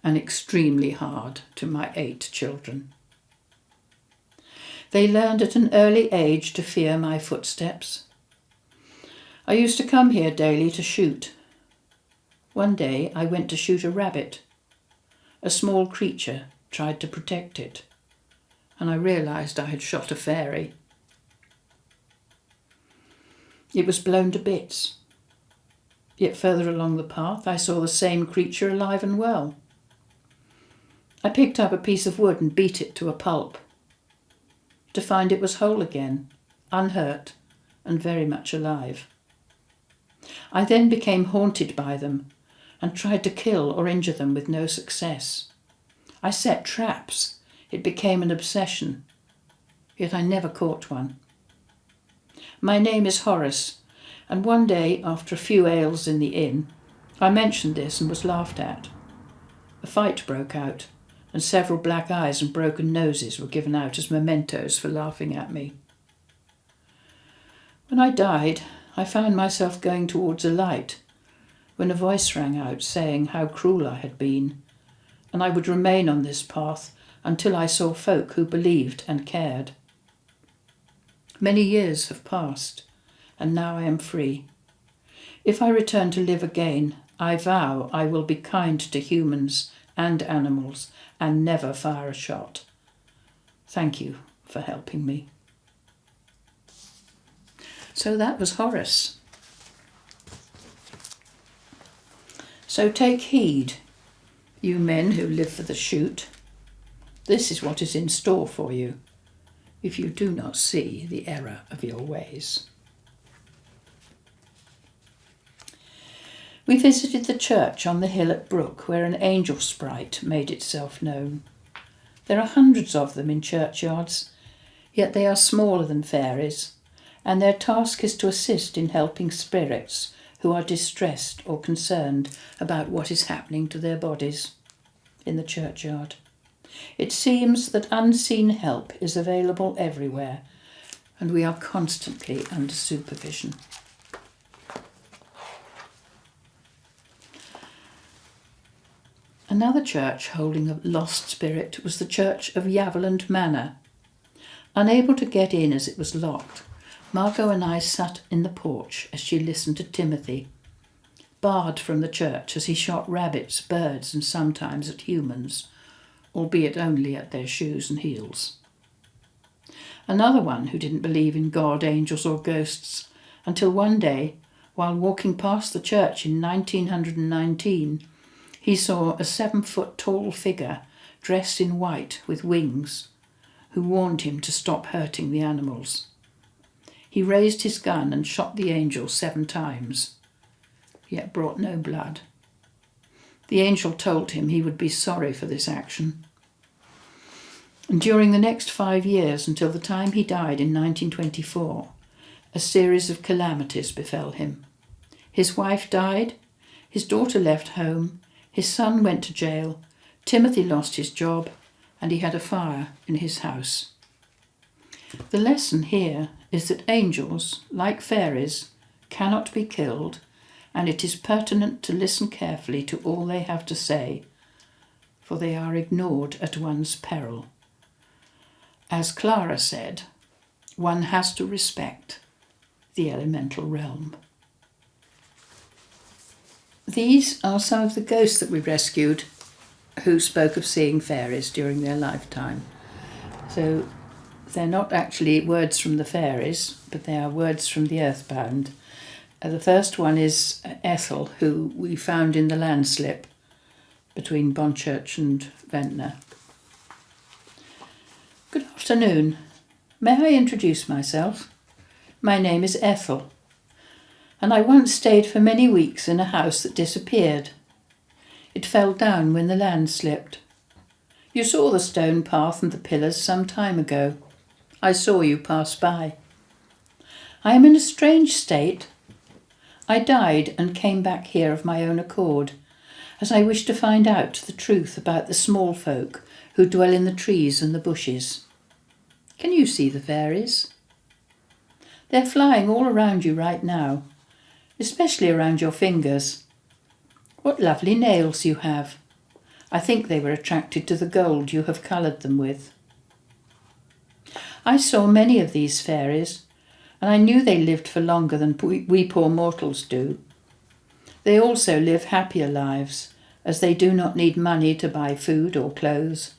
and extremely hard to my 8 children. They learned at an early age to fear my footsteps. I used to come here daily to shoot. One day I went to shoot a rabbit. A small creature tried to protect it, and I realised I had shot a fairy. It was blown to bits. Yet further along the path I saw the same creature alive and well. I picked up a piece of wood and beat it to a pulp, to find it was whole again, unhurt and very much alive. I then became haunted by them and tried to kill or injure them with no success. I set traps. It became an obsession, yet I never caught one. My name is Horus, and one day, after a few ales in the inn, I mentioned this and was laughed at. A fight broke out, and several black eyes and broken noses were given out as mementos for laughing at me. When I died, I found myself going towards a light, when a voice rang out saying how cruel I had been, and I would remain on this path until I saw folk who believed and cared. Many years have passed, and now I am free. If I return to live again, I vow I will be kind to humans and animals and never fire a shot. Thank you for helping me. So that was Horus. So take heed, you men who live for the shoot. This is what is in store for you. if you do not see the error of your ways. We visited the church on the hill at Brook, where an angel sprite made itself known. There are hundreds of them in churchyards, yet they are smaller than fairies, and their task is to assist in helping spirits who are distressed or concerned about what is happening to their bodies in the churchyard. It seems that unseen help is available everywhere, and we are constantly under supervision. Another church holding a lost spirit was the church of Yaverland Manor. Unable to get in as it was locked, Margo and I sat in the porch as she listened to Timothy, barred from the church as he shot rabbits, birds, and sometimes at humans, albeit only at their shoes and heels. Another one who didn't believe in God, angels, or ghosts, until one day, while walking past the church in 1919, he saw a 7-foot-tall figure dressed in white with wings, who warned him to stop hurting the animals. He raised his gun and shot the angel 7 times, yet brought no blood. The angel told him he would be sorry for this action. And during the next 5 years, until the time he died in 1924, a series of calamities befell him. His wife died, his daughter left home, his son went to jail, Timothy lost his job, and he had a fire in his house. The lesson here is that angels, like fairies, cannot be killed, and it is pertinent to listen carefully to all they have to say, for they are ignored at one's peril. As Clara said, one has to respect the elemental realm. These are some of the ghosts that we rescued who spoke of seeing fairies during their lifetime. So they're not actually words from the fairies, but they are words from the Earthbound. The first one is Ethel, who we found in the landslip between Bonchurch and Ventnor. Good afternoon. May I introduce myself? My name is Ethel, and I once stayed for many weeks in a house that disappeared. It fell down when the land slipped. You saw the stone path and the pillars some time ago. I saw you pass by. I am in a strange state. I died and came back here of my own accord, as I wish to find out the truth about the small folk who dwell in the trees and the bushes. Can you see the fairies? They're flying all around you right now, especially around your fingers. What lovely nails you have. I think they were attracted to the gold you have coloured them with. I saw many of these fairies, and I knew they lived for longer than we poor mortals do. They also live happier lives, as they do not need money to buy food or clothes.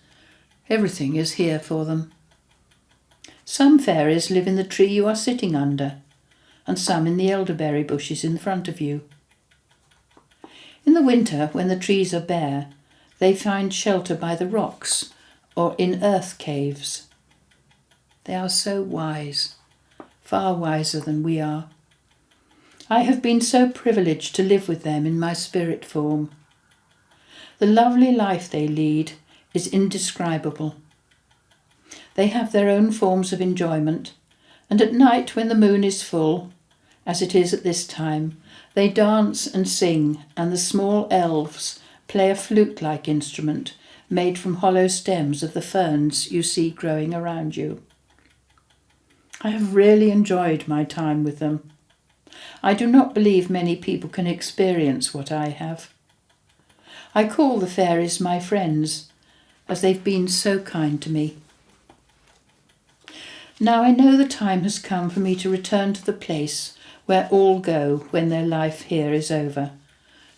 Everything is here for them. Some fairies live in the tree you are sitting under, and some in the elderberry bushes in front of you. In the winter, when the trees are bare, they find shelter by the rocks or in earth caves. They are so wise, far wiser than we are. I have been so privileged to live with them in my spirit form. The lovely life they lead is indescribable. They have their own forms of enjoyment, and at night when the moon is full, as it is at this time, they dance and sing, and the small elves play a flute-like instrument made from hollow stems of the ferns you see growing around you. I have really enjoyed my time with them. I do not believe many people can experience what I have. I call the fairies my friends, as they've been so kind to me. Now I know the time has come for me to return to the place where all go when their life here is over,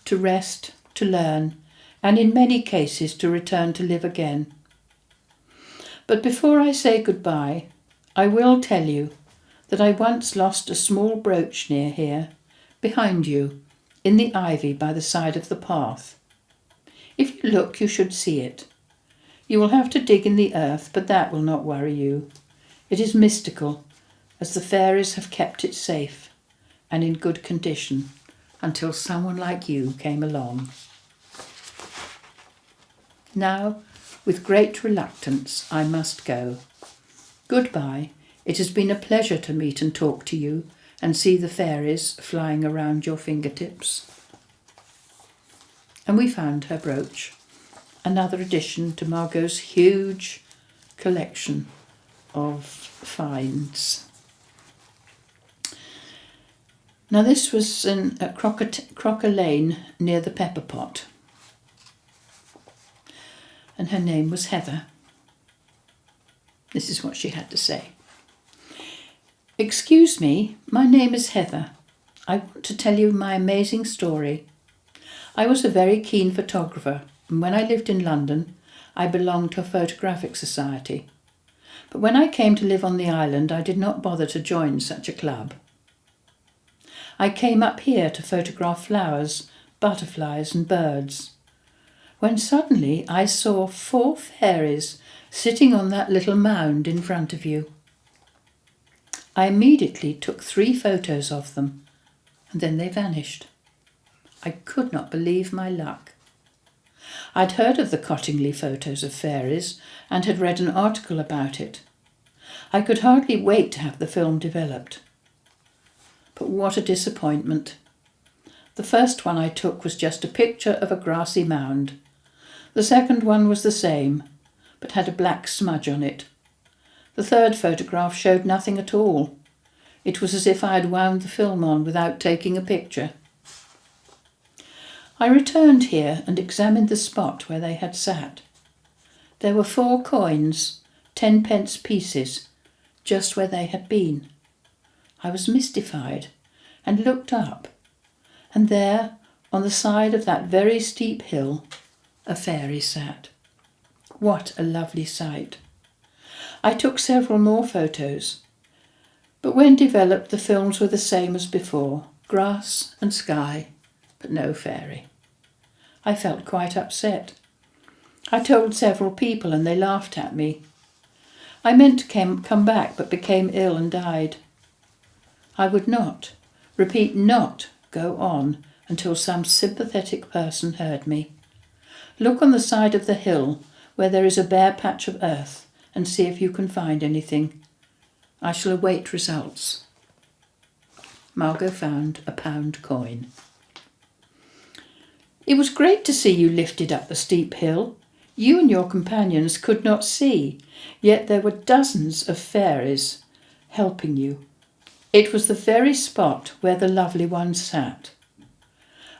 to rest, to learn, and in many cases to return to live again. But before I say goodbye, I will tell you that I once lost a small brooch near here, behind you, in the ivy by the side of the path. If you look, you should see it. You will have to dig in the earth, but that will not worry you. It is mystical, as the fairies have kept it safe and in good condition until someone like you came along. Now, with great reluctance, I must go. Goodbye. It has been a pleasure to meet and talk to you and see the fairies flying around your fingertips. And we found her brooch, another addition to Margot's huge collection of finds. Now this was in Crocker Lane near the Pepper Pot, and her name was Heather. This is what she had to say. Excuse me, my name is Heather. I want to tell you my amazing story. I was a very keen photographer, and when I lived in London, I belonged to a photographic society. But when I came to live on the island, I did not bother to join such a club. I came up here to photograph flowers, butterflies and birds, when suddenly I saw 4 fairies sitting on that little mound in front of you. I immediately took 3 photos of them, and then they vanished. I could not believe my luck. I'd heard of the Cottingley photos of fairies and had read an article about it. I could hardly wait to have the film developed. But what a disappointment. The first one I took was just a picture of a grassy mound. The second one was the same, but had a black smudge on it. The third photograph showed nothing at all. It was as if I had wound the film on without taking a picture. I returned here and examined the spot where they had sat. There were 4 coins, 10-pence pieces, just where they had been. I was mystified and looked up, and there, on the side of that very steep hill, a fairy sat. What a lovely sight! I took several more photos, but when developed the films were the same as before, grass and sky, but no fairy. I felt quite upset. I told several people and they laughed at me. I meant to come back but became ill and died. I would not, repeat not, go on until some sympathetic person heard me. Look on the side of the hill where there is a bare patch of earth and see if you can find anything. I shall await results. Margo found a £1 coin. It was great to see you lifted up the steep hill. You and your companions could not see, yet there were dozens of fairies helping you. It was the very spot where the lovely ones sat.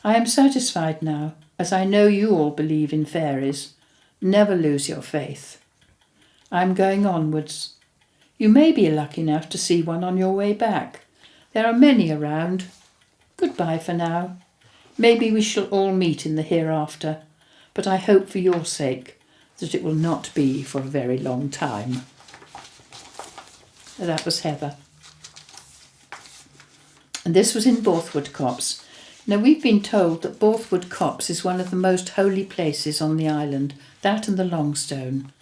I am satisfied now, as I know you all believe in fairies. Never lose your faith. I am going onwards. You may be lucky enough to see one on your way back. There are many around. Goodbye for now. Maybe we shall all meet in the hereafter, but I hope for your sake that it will not be for a very long time. That was Heather. And this was in Borthwood Copse. Now we've been told that Borthwood Copse is one of the most holy places on the island, that and the Longstone.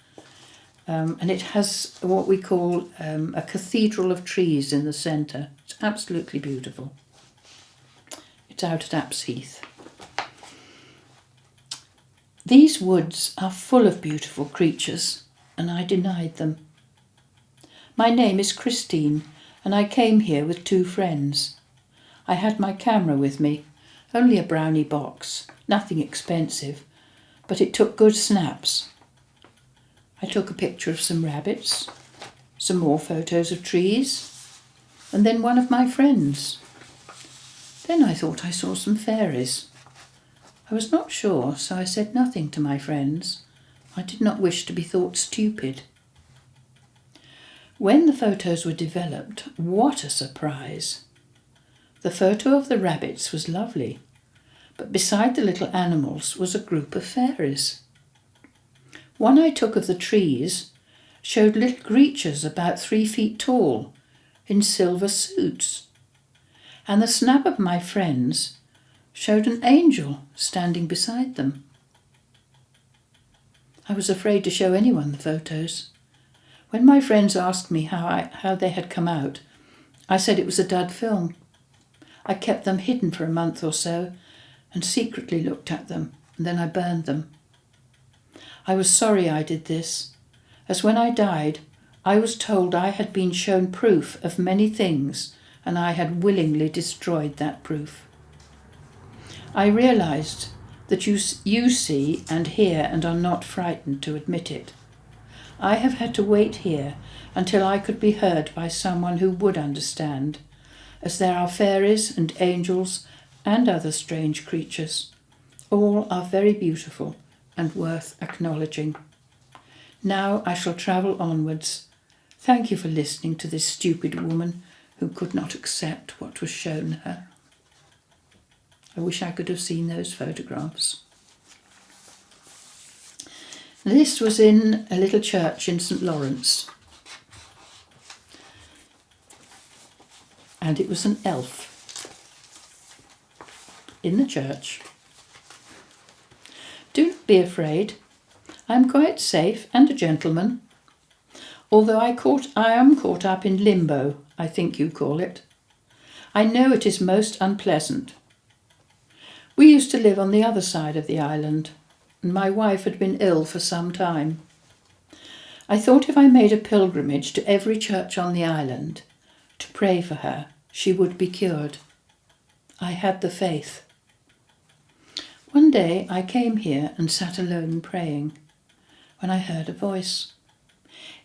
And it has what we call a cathedral of trees in the centre. It's absolutely beautiful. It's out at Apps Heath. These woods are full of beautiful creatures, and I denied them. My name is Christine, and I came here with 2 friends. I had my camera with me, only a brownie box, nothing expensive, but it took good snaps. I took a picture of some rabbits, some more photos of trees, and then one of my friends. Then I thought I saw some fairies. I was not sure, so I said nothing to my friends. I did not wish to be thought stupid. When the photos were developed, what a surprise! The photo of the rabbits was lovely, but beside the little animals was a group of fairies. One I took of the trees showed little creatures about 3 feet tall, in silver suits, and the snap of my friends showed an angel standing beside them. I was afraid to show anyone the photos. When my friends asked me how they had come out, I said it was a dud film. I kept them hidden for a month or so and secretly looked at them, and then I burned them. I was sorry I did this, as when I died, I was told I had been shown proof of many things, and I had willingly destroyed that proof. I realised that you see and hear and are not frightened to admit it. I have had to wait here until I could be heard by someone who would understand, as there are fairies and angels and other strange creatures. All are very beautiful and worth acknowledging. Now I shall travel onwards. Thank you for listening to this stupid woman who could not accept what was shown her. I wish I could have seen those photographs. This was in a little church in St. Lawrence. And it was an elf in the church. Do not be afraid. I am quite safe and a gentleman. Although I am caught up in limbo, I think you call it. I know it is most unpleasant. We used to live on the other side of the island, and my wife had been ill for some time. I thought if I made a pilgrimage to every church on the island to pray for her, she would be cured. I had the faith. One day I came here and sat alone praying, when I heard a voice.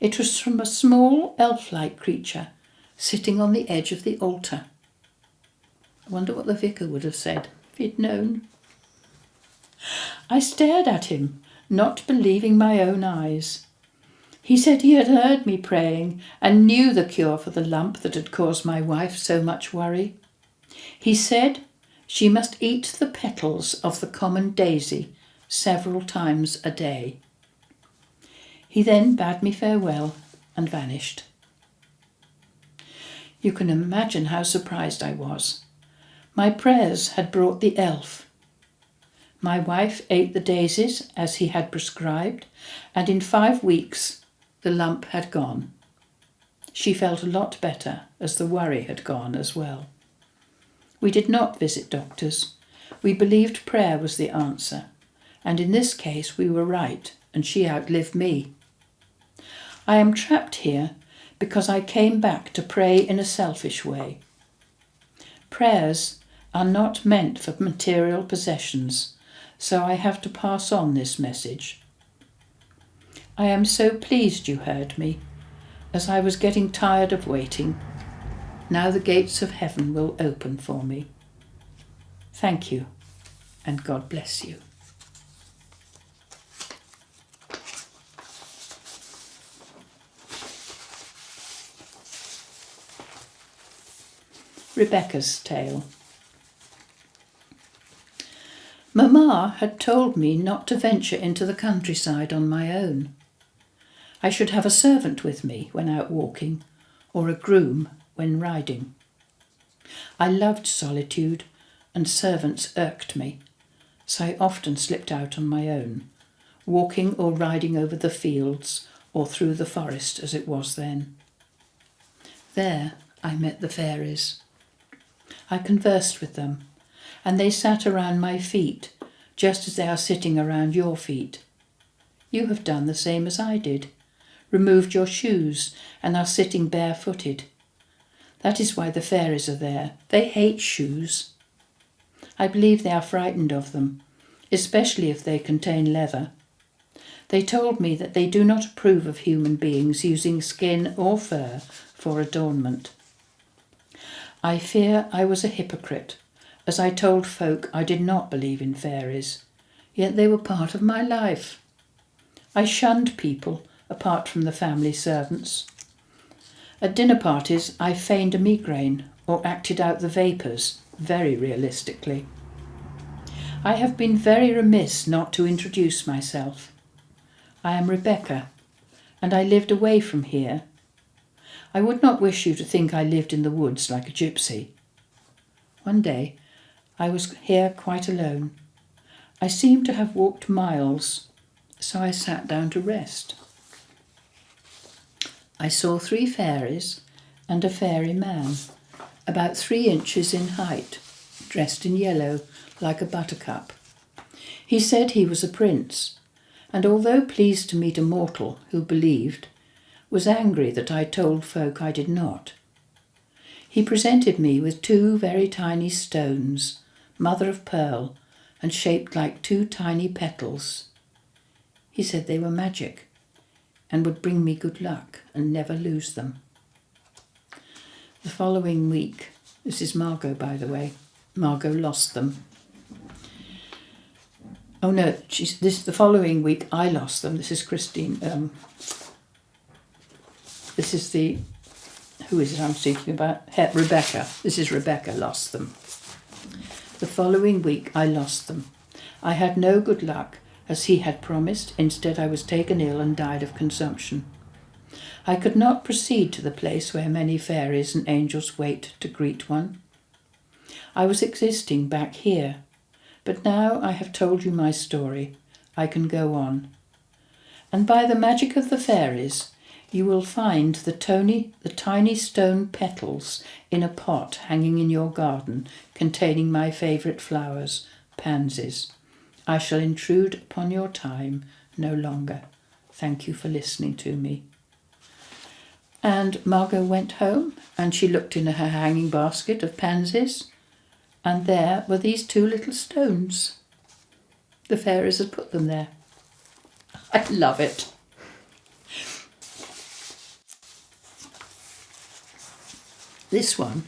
It was from a small elf-like creature sitting on the edge of the altar. I wonder what the vicar would have said if he'd known. I stared at him, not believing my own eyes. He said he had heard me praying and knew the cure for the lump that had caused my wife so much worry. He said she must eat the petals of the common daisy several times a day. He then bade me farewell and vanished. You can imagine how surprised I was. My prayers had brought the elf. My wife ate the daisies as he had prescribed, and in 5 weeks the lump had gone. She felt a lot better, as the worry had gone as well. We did not visit doctors. We believed prayer was the answer, and in this case we were right, and she outlived me. I am trapped here because I came back to pray in a selfish way. Prayers are not meant for material possessions, so I have to pass on this message. I am so pleased you heard me, as I was getting tired of waiting. Now the gates of heaven will open for me. Thank you, and God bless you. Rebecca's Tale. Mamma had told me not to venture into the countryside on my own. I should have a servant with me when out walking, or a groom when riding. I loved solitude, and servants irked me, so I often slipped out on my own, walking or riding over the fields or through the forest as it was then. There I met the fairies. I conversed with them, and they sat around my feet, just as they are sitting around your feet. You have done the same as I did, removed your shoes, and are sitting barefooted. That is why the fairies are there. They hate shoes. I believe they are frightened of them, especially if they contain leather. They told me that they do not approve of human beings using skin or fur for adornment. I fear I was a hypocrite, as I told folk I did not believe in fairies, yet they were part of my life. I shunned people apart from the family servants. At dinner parties I feigned a migraine or acted out the vapours very realistically. I have been very remiss not to introduce myself. I am Rebecca, and I lived away from here. I would not wish you to think I lived in the woods like a gypsy. One day I was here quite alone. I seemed to have walked miles, so I sat down to rest. I saw 3 fairies and a fairy man, about 3 inches in height, dressed in yellow like a buttercup. He said he was a prince, and although pleased to meet a mortal who believed, was angry that I told folk I did not. He presented me with 2 very tiny stones, mother of pearl, and shaped like 2 tiny petals. He said they were magic and would bring me good luck and never lose them. The following week, this is Margo, by the way, Margo lost them. Oh no, the following week I lost them. This is Christine. This is who is it I'm speaking about? Rebecca. This is Rebecca lost them. The following week I lost them. I had no good luck, as he had promised. Instead I was taken ill and died of consumption. I could not proceed to the place where many fairies and angels wait to greet one. I was existing back here, but now I have told you my story. I can go on. And by the magic of the fairies, you will find the tiny stone petals in a pot hanging in your garden containing my favourite flowers, pansies. I shall intrude upon your time no longer. Thank you for listening to me. And Margo went home and she looked in her hanging basket of pansies, and there were these 2 little stones. The fairies had put them there. I love it. This one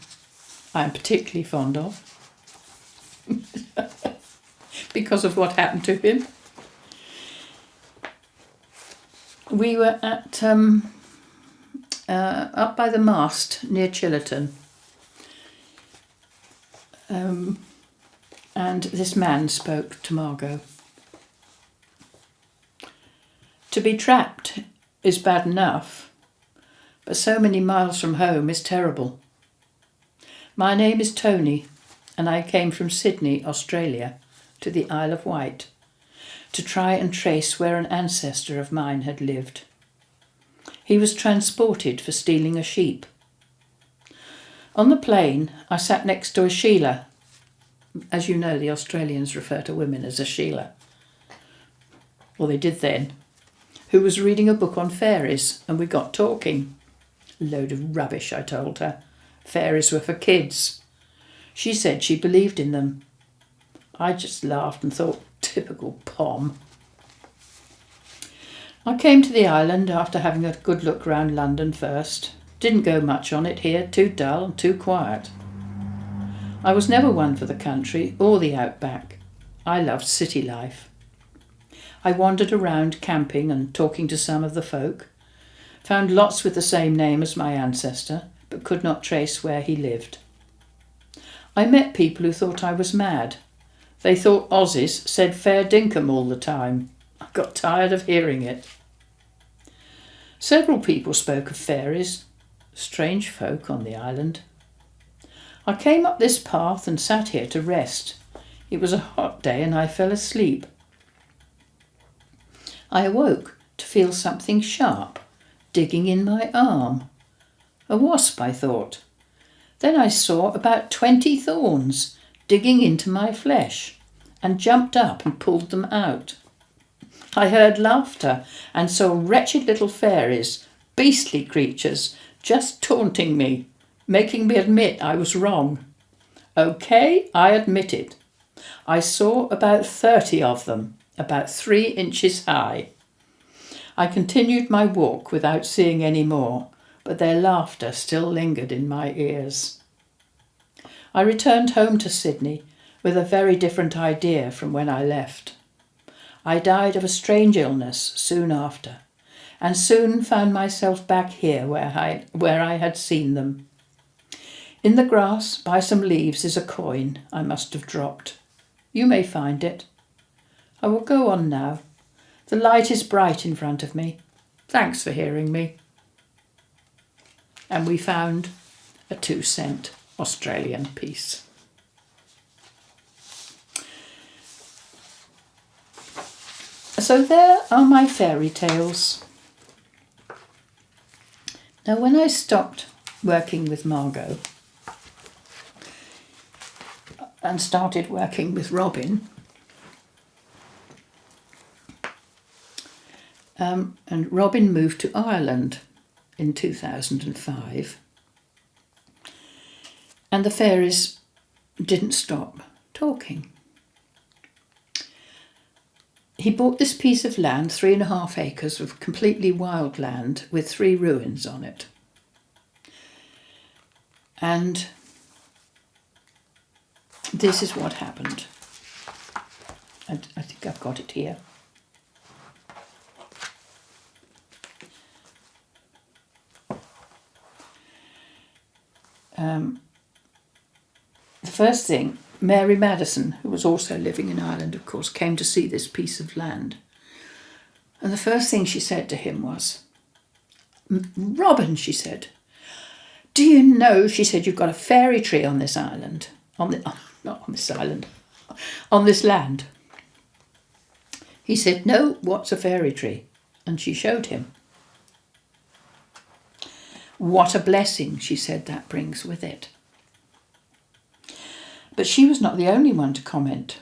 I'm particularly fond of because of what happened to him. We were at up by the mast near Chillerton, and this man spoke to Margo. To be trapped is bad enough, but so many miles from home is terrible. My name is Tony, and I came from Sydney, Australia, to the Isle of Wight, to try and trace where an ancestor of mine had lived. He was transported for stealing a sheep. On the plane, I sat next to a Sheila. As you know, the Australians refer to women as a Sheila. Well, they did then. Who was reading a book on fairies, and we got talking. A load of rubbish, I told her. Fairies were for kids. She said she believed in them. I just laughed and thought, typical Pom. I came to the island after having a good look round London first. Didn't go much on it here, too dull and too quiet. I was never one for the country or the outback. I loved city life. I wandered around camping and talking to some of the folk. Found lots with the same name as my ancestor, but could not trace where he lived. I met people who thought I was mad. They thought Aussies said fair dinkum all the time. I got tired of hearing it. Several people spoke of fairies, strange folk on the island. I came up this path and sat here to rest. It was a hot day and I fell asleep. I awoke to feel something sharp digging in my arm. A wasp, I thought. Then I saw about 20 thorns digging into my flesh and jumped up and pulled them out. I heard laughter and saw wretched little fairies, beastly creatures, just taunting me, making me admit I was wrong. Okay, I admit it. I saw about 30 of them, about 3 inches high. I continued my walk without seeing any more, but their laughter still lingered in my ears. I returned home to Sydney with a very different idea from when I left. I died of a strange illness soon after, and soon found myself back here where I had seen them. In the grass by some leaves is a coin I must have dropped. You may find it. I will go on now. The light is bright in front of me. Thanks for hearing me. And we found a 2-cent Australian piece. So there are my fairy tales. Now, when I stopped working with Margo and started working with Robin, and Robin moved to Ireland in 2005, and the fairies didn't stop talking. He bought this piece of land, 3.5 acres of completely wild land with 3 ruins on it. And this is what happened. I think I've got it here. The first thing, Mary Madison, who was also living in Ireland, of course, came to see this piece of land. And the first thing she said to him was, "Robin," she said, "do you know," she said, "you've got a fairy tree on this island, not on this island, on this land?" He said, "No, what's a fairy tree?" And she showed him. "What a blessing," she said, "that brings with it." But she was not the only one to comment.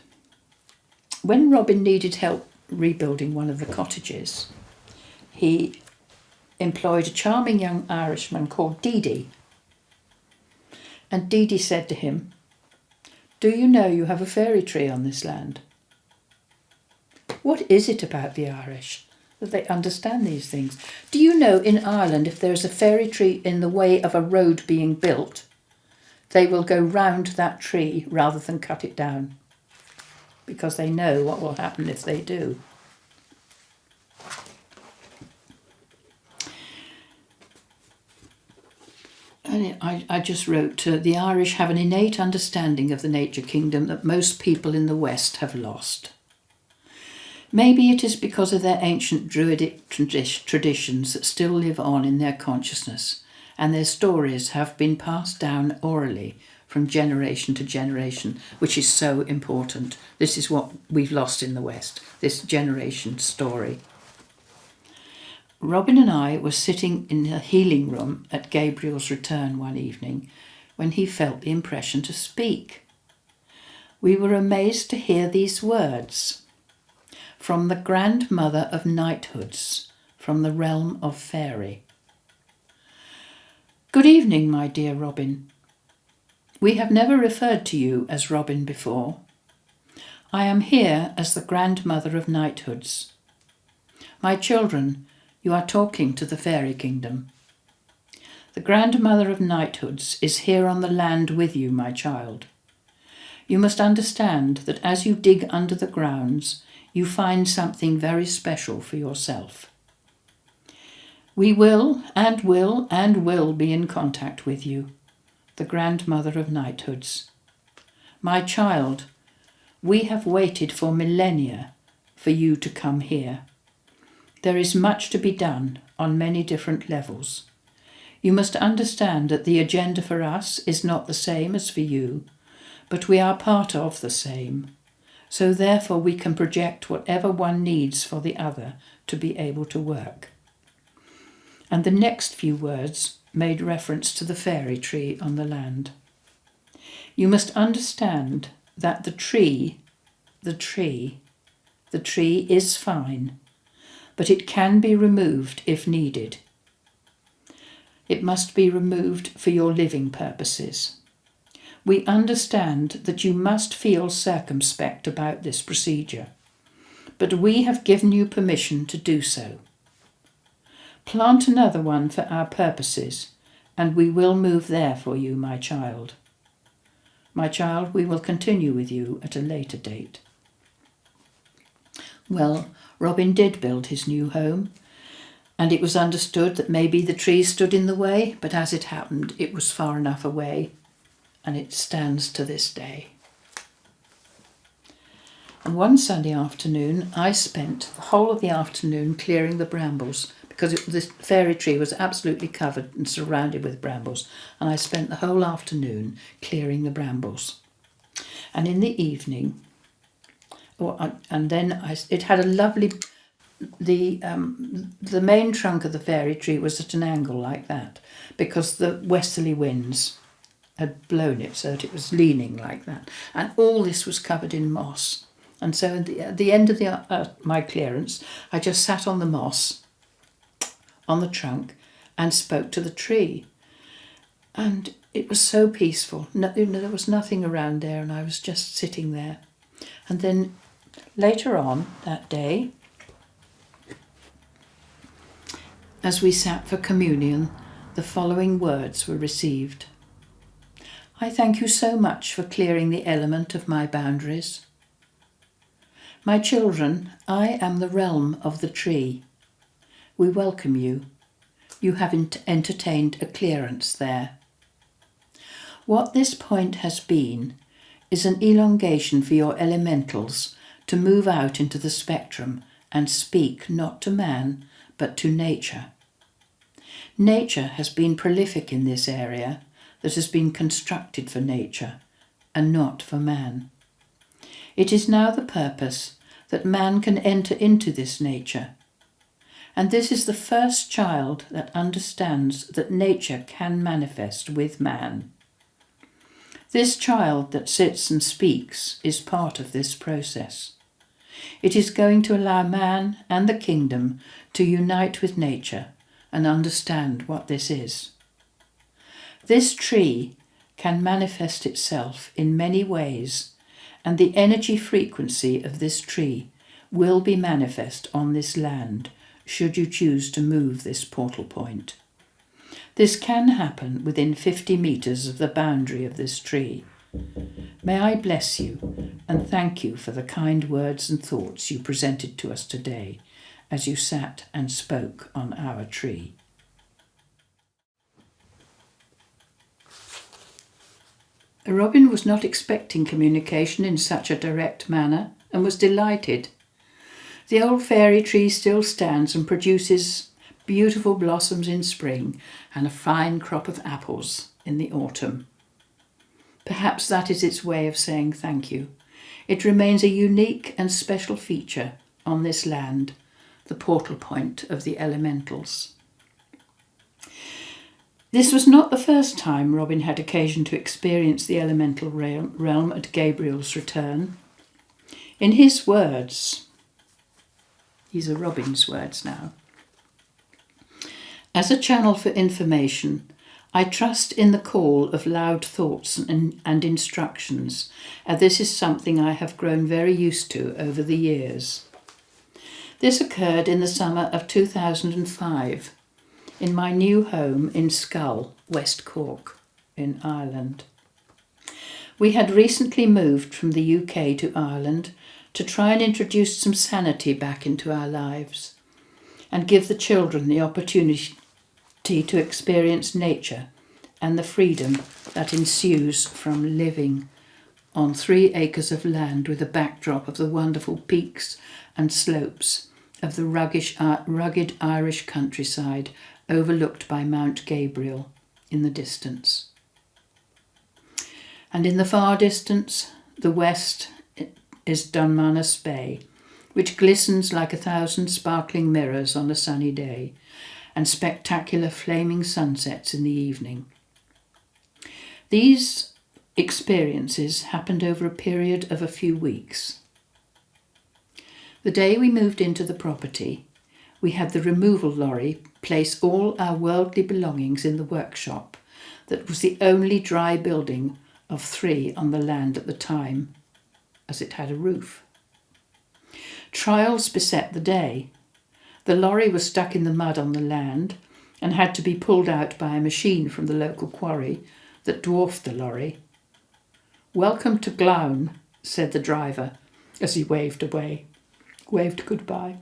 When Robin needed help rebuilding one of the cottages, he employed a charming young Irishman called Dee. And Dee said to him, "Do you know you have a fairy tree on this land?" What is it about the Irish that they understand these things? Do you know in Ireland, if there is a fairy tree in the way of a road being built, they will go round that tree rather than cut it down, because they know what will happen if they do. And I just wrote, the Irish have an innate understanding of the nature kingdom that most people in the West have lost. Maybe it is because of their ancient druidic traditions that still live on in their consciousness, and their stories have been passed down orally from generation to generation, which is so important. This is what we've lost in the West, this generation story. Robin and I were sitting in the healing room at Gabriel's return one evening when he felt the impression to speak. We were amazed to hear these words: "From the grandmother of knighthoods, from the realm of fairy." "Good evening, my dear Robin. We have never referred to you as Robin before. I am here as the grandmother of knighthoods. My children, you are talking to the fairy kingdom. The grandmother of knighthoods is here on the land with you, my child. You must understand that as you dig under the grounds, you find something very special for yourself. We will be in contact with you, the grandmother of knighthoods. My child, we have waited for millennia for you to come here. There is much to be done on many different levels. You must understand that the agenda for us is not the same as for you, but we are part of the same. So therefore we can project whatever one needs for the other to be able to work." And the next few words made reference to the fairy tree on the land. "You must understand that the tree is fine, but it can be removed if needed. It must be removed for your living purposes. We understand that you must feel circumspect about this procedure, but we have given you permission to do so. Plant another one for our purposes, and we will move there for you, my child. My child, we will continue with you at a later date." Well, Robin did build his new home, and it was understood that maybe the tree stood in the way, but as it happened, it was far enough away, and it stands to this day. And one Sunday afternoon, I spent the whole of the afternoon clearing the brambles, because this fairy tree was absolutely covered and surrounded with brambles, and I spent the whole afternoon clearing the brambles. And in the evening, it had a lovely the main trunk of the fairy tree was at an angle like that because the westerly winds had blown it so that it was leaning like that. And all this was covered in moss. And so at the end of my clearance, I just sat on the moss, on the trunk, and spoke to the tree. And it was so peaceful. There was nothing around there, and I was just sitting there. And then later on that day, as we sat for communion, the following words were received. I thank you so much for clearing the element of my boundaries. My children, I am the realm of the tree. We welcome you. You have entertained a clearance there. What this point has been is an elongation for your elementals to move out into the spectrum and speak not to man, but to nature. Nature has been prolific in this area that has been constructed for nature and not for man. It is now the purpose that man can enter into this nature, and this is the first child that understands that nature can manifest with man. This child that sits and speaks is part of this process. It is going to allow man and the kingdom to unite with nature and understand what this is. This tree can manifest itself in many ways, and the energy frequency of this tree will be manifest on this land should you choose to move this portal point. This can happen within 50 metres of the boundary of this tree. May I bless you and thank you for the kind words and thoughts you presented to us today as you sat and spoke on our tree. Robin was not expecting communication in such a direct manner and was delighted. The old fairy tree still stands and produces beautiful blossoms in spring and a fine crop of apples in the autumn. Perhaps that is its way of saying thank you. It remains a unique and special feature on this land, the portal point of the elementals. This was not the first time Robin had occasion to experience the elemental realm at Gabriel's return. In his words, these are Robin's words now, as a channel for information, I trust in the call of loud thoughts and instructions, and this is something I have grown very used to over the years. This occurred in the summer of 2005 in my new home in Scull, West Cork, in Ireland. We had recently moved from the UK to Ireland to try and introduce some sanity back into our lives and give the children the opportunity to experience nature and the freedom that ensues from living on 3 acres of land with a backdrop of the wonderful peaks and slopes of the rugged Irish countryside overlooked by Mount Gabriel in the distance. And in the far distance, the west is Dunmanus Bay, which glistens like 1,000 sparkling mirrors on a sunny day, and spectacular flaming sunsets in the evening. These experiences happened over a period of a few weeks. The day we moved into the property, we had the removal lorry place all our worldly belongings in the workshop that was the only dry building of 3 on the land at the time, as it had a roof. Trials beset the day. The lorry was stuck in the mud on the land and had to be pulled out by a machine from the local quarry that dwarfed the lorry. "Welcome to Glown," said the driver as he waved goodbye.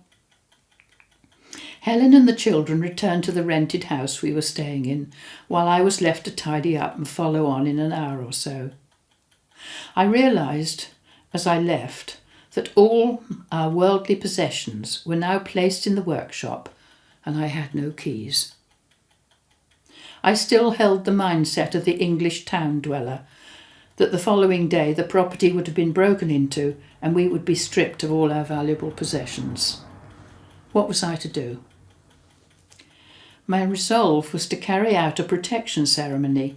Helen and the children returned to the rented house we were staying in, while I was left to tidy up and follow on in an hour or so. I realised, as I left, that all our worldly possessions were now placed in the workshop and I had no keys. I still held the mindset of the English town dweller, that the following day the property would have been broken into and we would be stripped of all our valuable possessions. What was I to do? My resolve was to carry out a protection ceremony.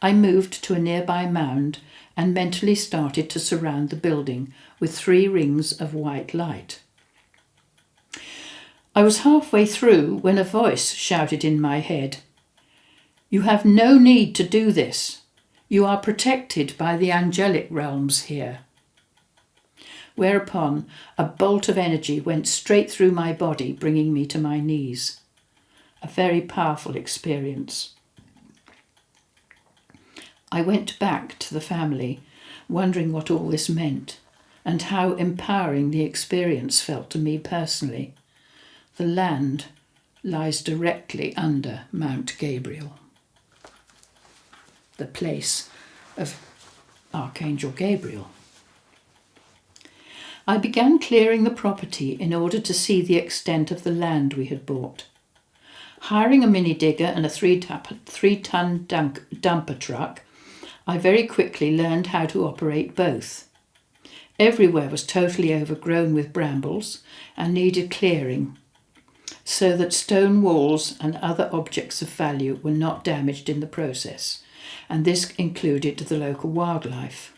I moved to a nearby mound and mentally started to surround the building with 3 rings of white light. I was halfway through when a voice shouted in my head, "You have no need to do this. You are protected by the angelic realms here." Whereupon a bolt of energy went straight through my body, bringing me to my knees. A very powerful experience. I went back to the family, wondering what all this meant and how empowering the experience felt to me personally. The land lies directly under Mount Gabriel, the place of Archangel Gabriel. I began clearing the property in order to see the extent of the land we had bought. Hiring a mini digger and a 3-ton dumper truck, I very quickly learned how to operate both. Everywhere was totally overgrown with brambles and needed clearing, so that stone walls and other objects of value were not damaged in the process, and this included the local wildlife.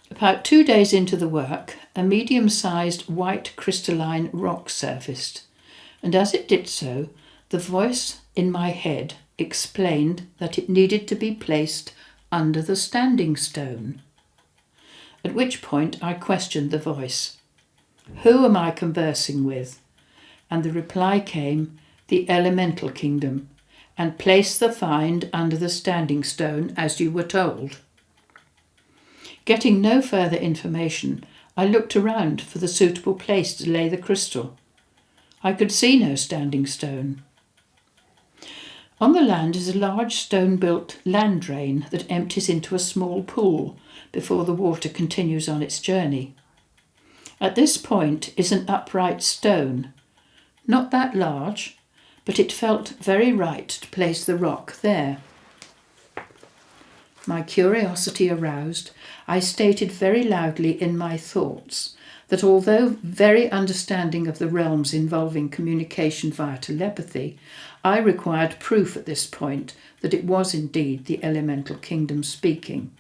About 2 days into the work, a medium-sized white crystalline rock surfaced, and as it did so, the voice in my head explained that it needed to be placed under the standing stone. At which point I questioned the voice. Who am I conversing with? And the reply came, the elemental kingdom, and place the find under the standing stone as you were told. Getting no further information, I looked around for the suitable place to lay the crystal. I could see no standing stone. On the land is a large stone-built land drain that empties into a small pool before the water continues on its journey. At this point is an upright stone, not that large, but it felt very right to place the rock there. My curiosity aroused, I stated very loudly in my thoughts that although very understanding of the realms involving communication via telepathy, I required proof at this point that it was indeed the elemental kingdom speaking.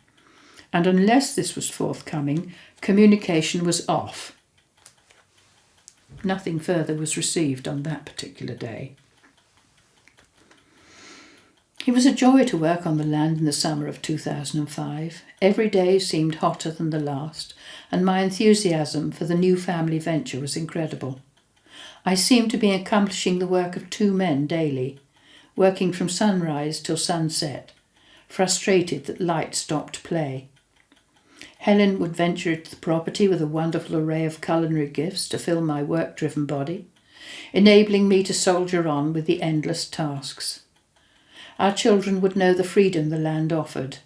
And unless this was forthcoming, communication was off. Nothing further was received on that particular day. It was a joy to work on the land in the summer of 2005. Every day seemed hotter than the last, and my enthusiasm for the new family venture was incredible. I seemed to be accomplishing the work of 2 men daily, working from sunrise till sunset, frustrated that light stopped play. Helen would venture into the property with a wonderful array of culinary gifts to fill my work-driven body, enabling me to soldier on with the endless tasks. Our children would know the freedom the land offered,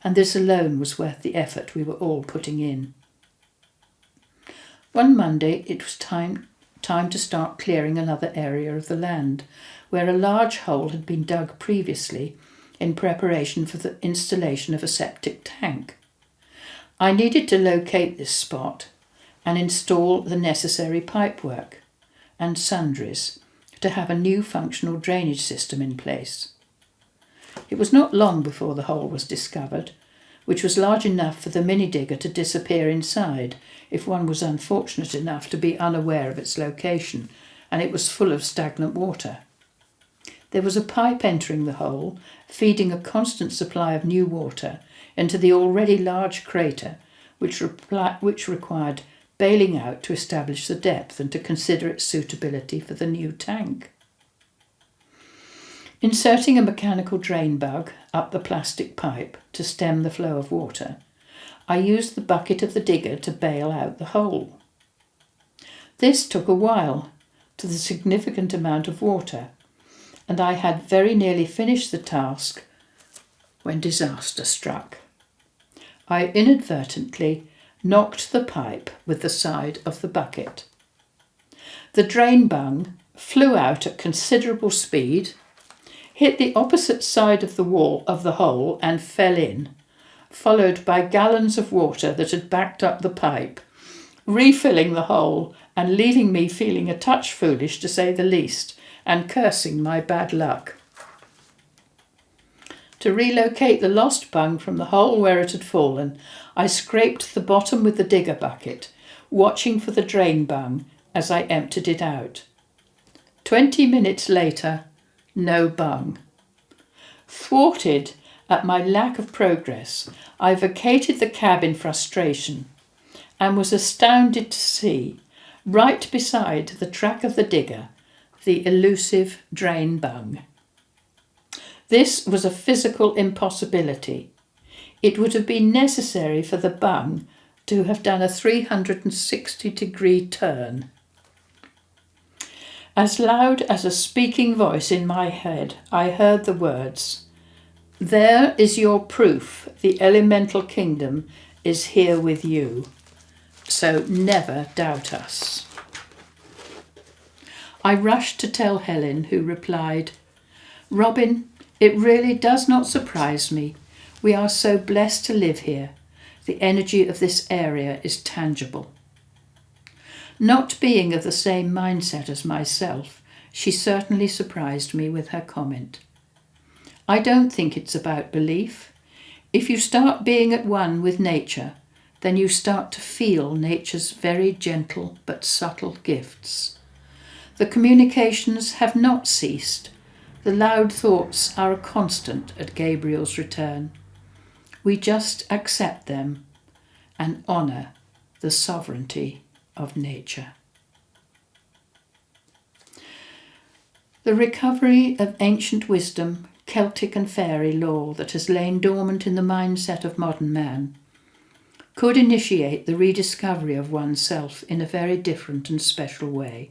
and this alone was worth the effort we were all putting in. One Monday it was time to start clearing another area of the land, where a large hole had been dug previously in preparation for the installation of a septic tank. I needed to locate this spot and install the necessary pipework and sundries to have a new functional drainage system in place. It was not long before the hole was discovered, which was large enough for the mini-digger to disappear inside if one was unfortunate enough to be unaware of its location, and it was full of stagnant water. There was a pipe entering the hole, feeding a constant supply of new water into the already large crater, which required bailing out to establish the depth and to consider its suitability for the new tank. Inserting a mechanical drain bug up the plastic pipe to stem the flow of water, I used the bucket of the digger to bail out the hole. This took a while, to the significant amount of water, and I had very nearly finished the task when disaster struck. I inadvertently knocked the pipe with the side of the bucket. The drain bung flew out at considerable speed, hit the opposite side of the wall of the hole and fell in, followed by gallons of water that had backed up the pipe, refilling the hole and leaving me feeling a touch foolish to say the least, and cursing my bad luck. To relocate the lost bung from the hole where it had fallen, I scraped the bottom with the digger bucket, watching for the drain bung as I emptied it out. 20 minutes later, no bung. Thwarted at my lack of progress, I vacated the cab in frustration and was astounded to see, right beside the track of the digger, the elusive drain bung. This was a physical impossibility. It would have been necessary for the bung to have done a 360-degree turn. As loud as a speaking voice in my head, I heard the words, "There is your proof the elemental kingdom is here with you, so never doubt us." I rushed to tell Helen, who replied, "Robin, it really does not surprise me. We are so blessed to live here. The energy of this area is tangible." Not being of the same mindset as myself, she certainly surprised me with her comment. I don't think it's about belief. If you start being at one with nature, then you start to feel nature's very gentle but subtle gifts. The communications have not ceased. The loud thoughts are a constant at Gabriel's return. We just accept them and honour the sovereignty of nature. The recovery of ancient wisdom, Celtic and fairy lore that has lain dormant in the mindset of modern man could initiate the rediscovery of oneself in a very different and special way.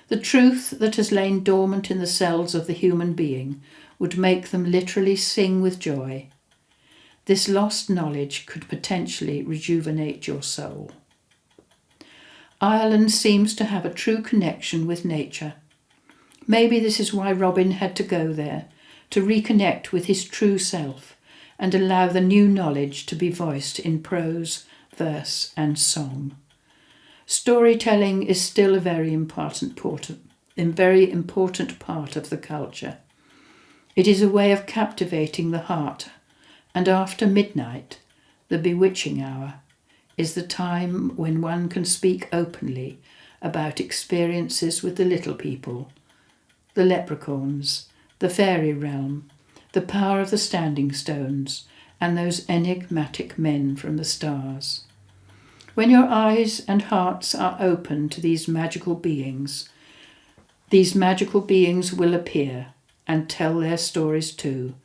The truth that has lain dormant in the cells of the human being would make them literally sing with joy. This lost knowledge could potentially rejuvenate your soul. Ireland seems to have a true connection with nature. Maybe this is why Robin had to go there, to reconnect with his true self and allow the new knowledge to be voiced in prose, verse and song. Storytelling is still a very important part of the culture. It is a way of captivating the heart, and after midnight, the bewitching hour, is the time when one can speak openly about experiences with the little people, the leprechauns, the fairy realm, the power of the standing stones, and those enigmatic men from the stars. When your eyes and hearts are open to these magical beings will appear and tell their stories too,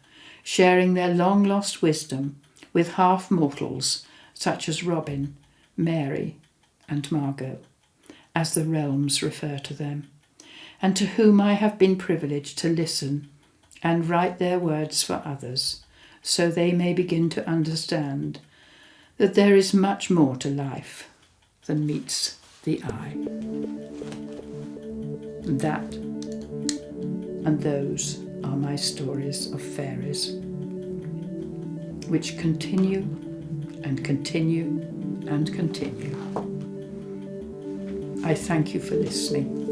sharing their long-lost wisdom with half-mortals such as Robin, Mary, and Margo, as the realms refer to them, and to whom I have been privileged to listen and write their words for others, so they may begin to understand that there is much more to life than meets the eye. That and those are my stories of fairies, which continue and continue and continue. I thank you for listening.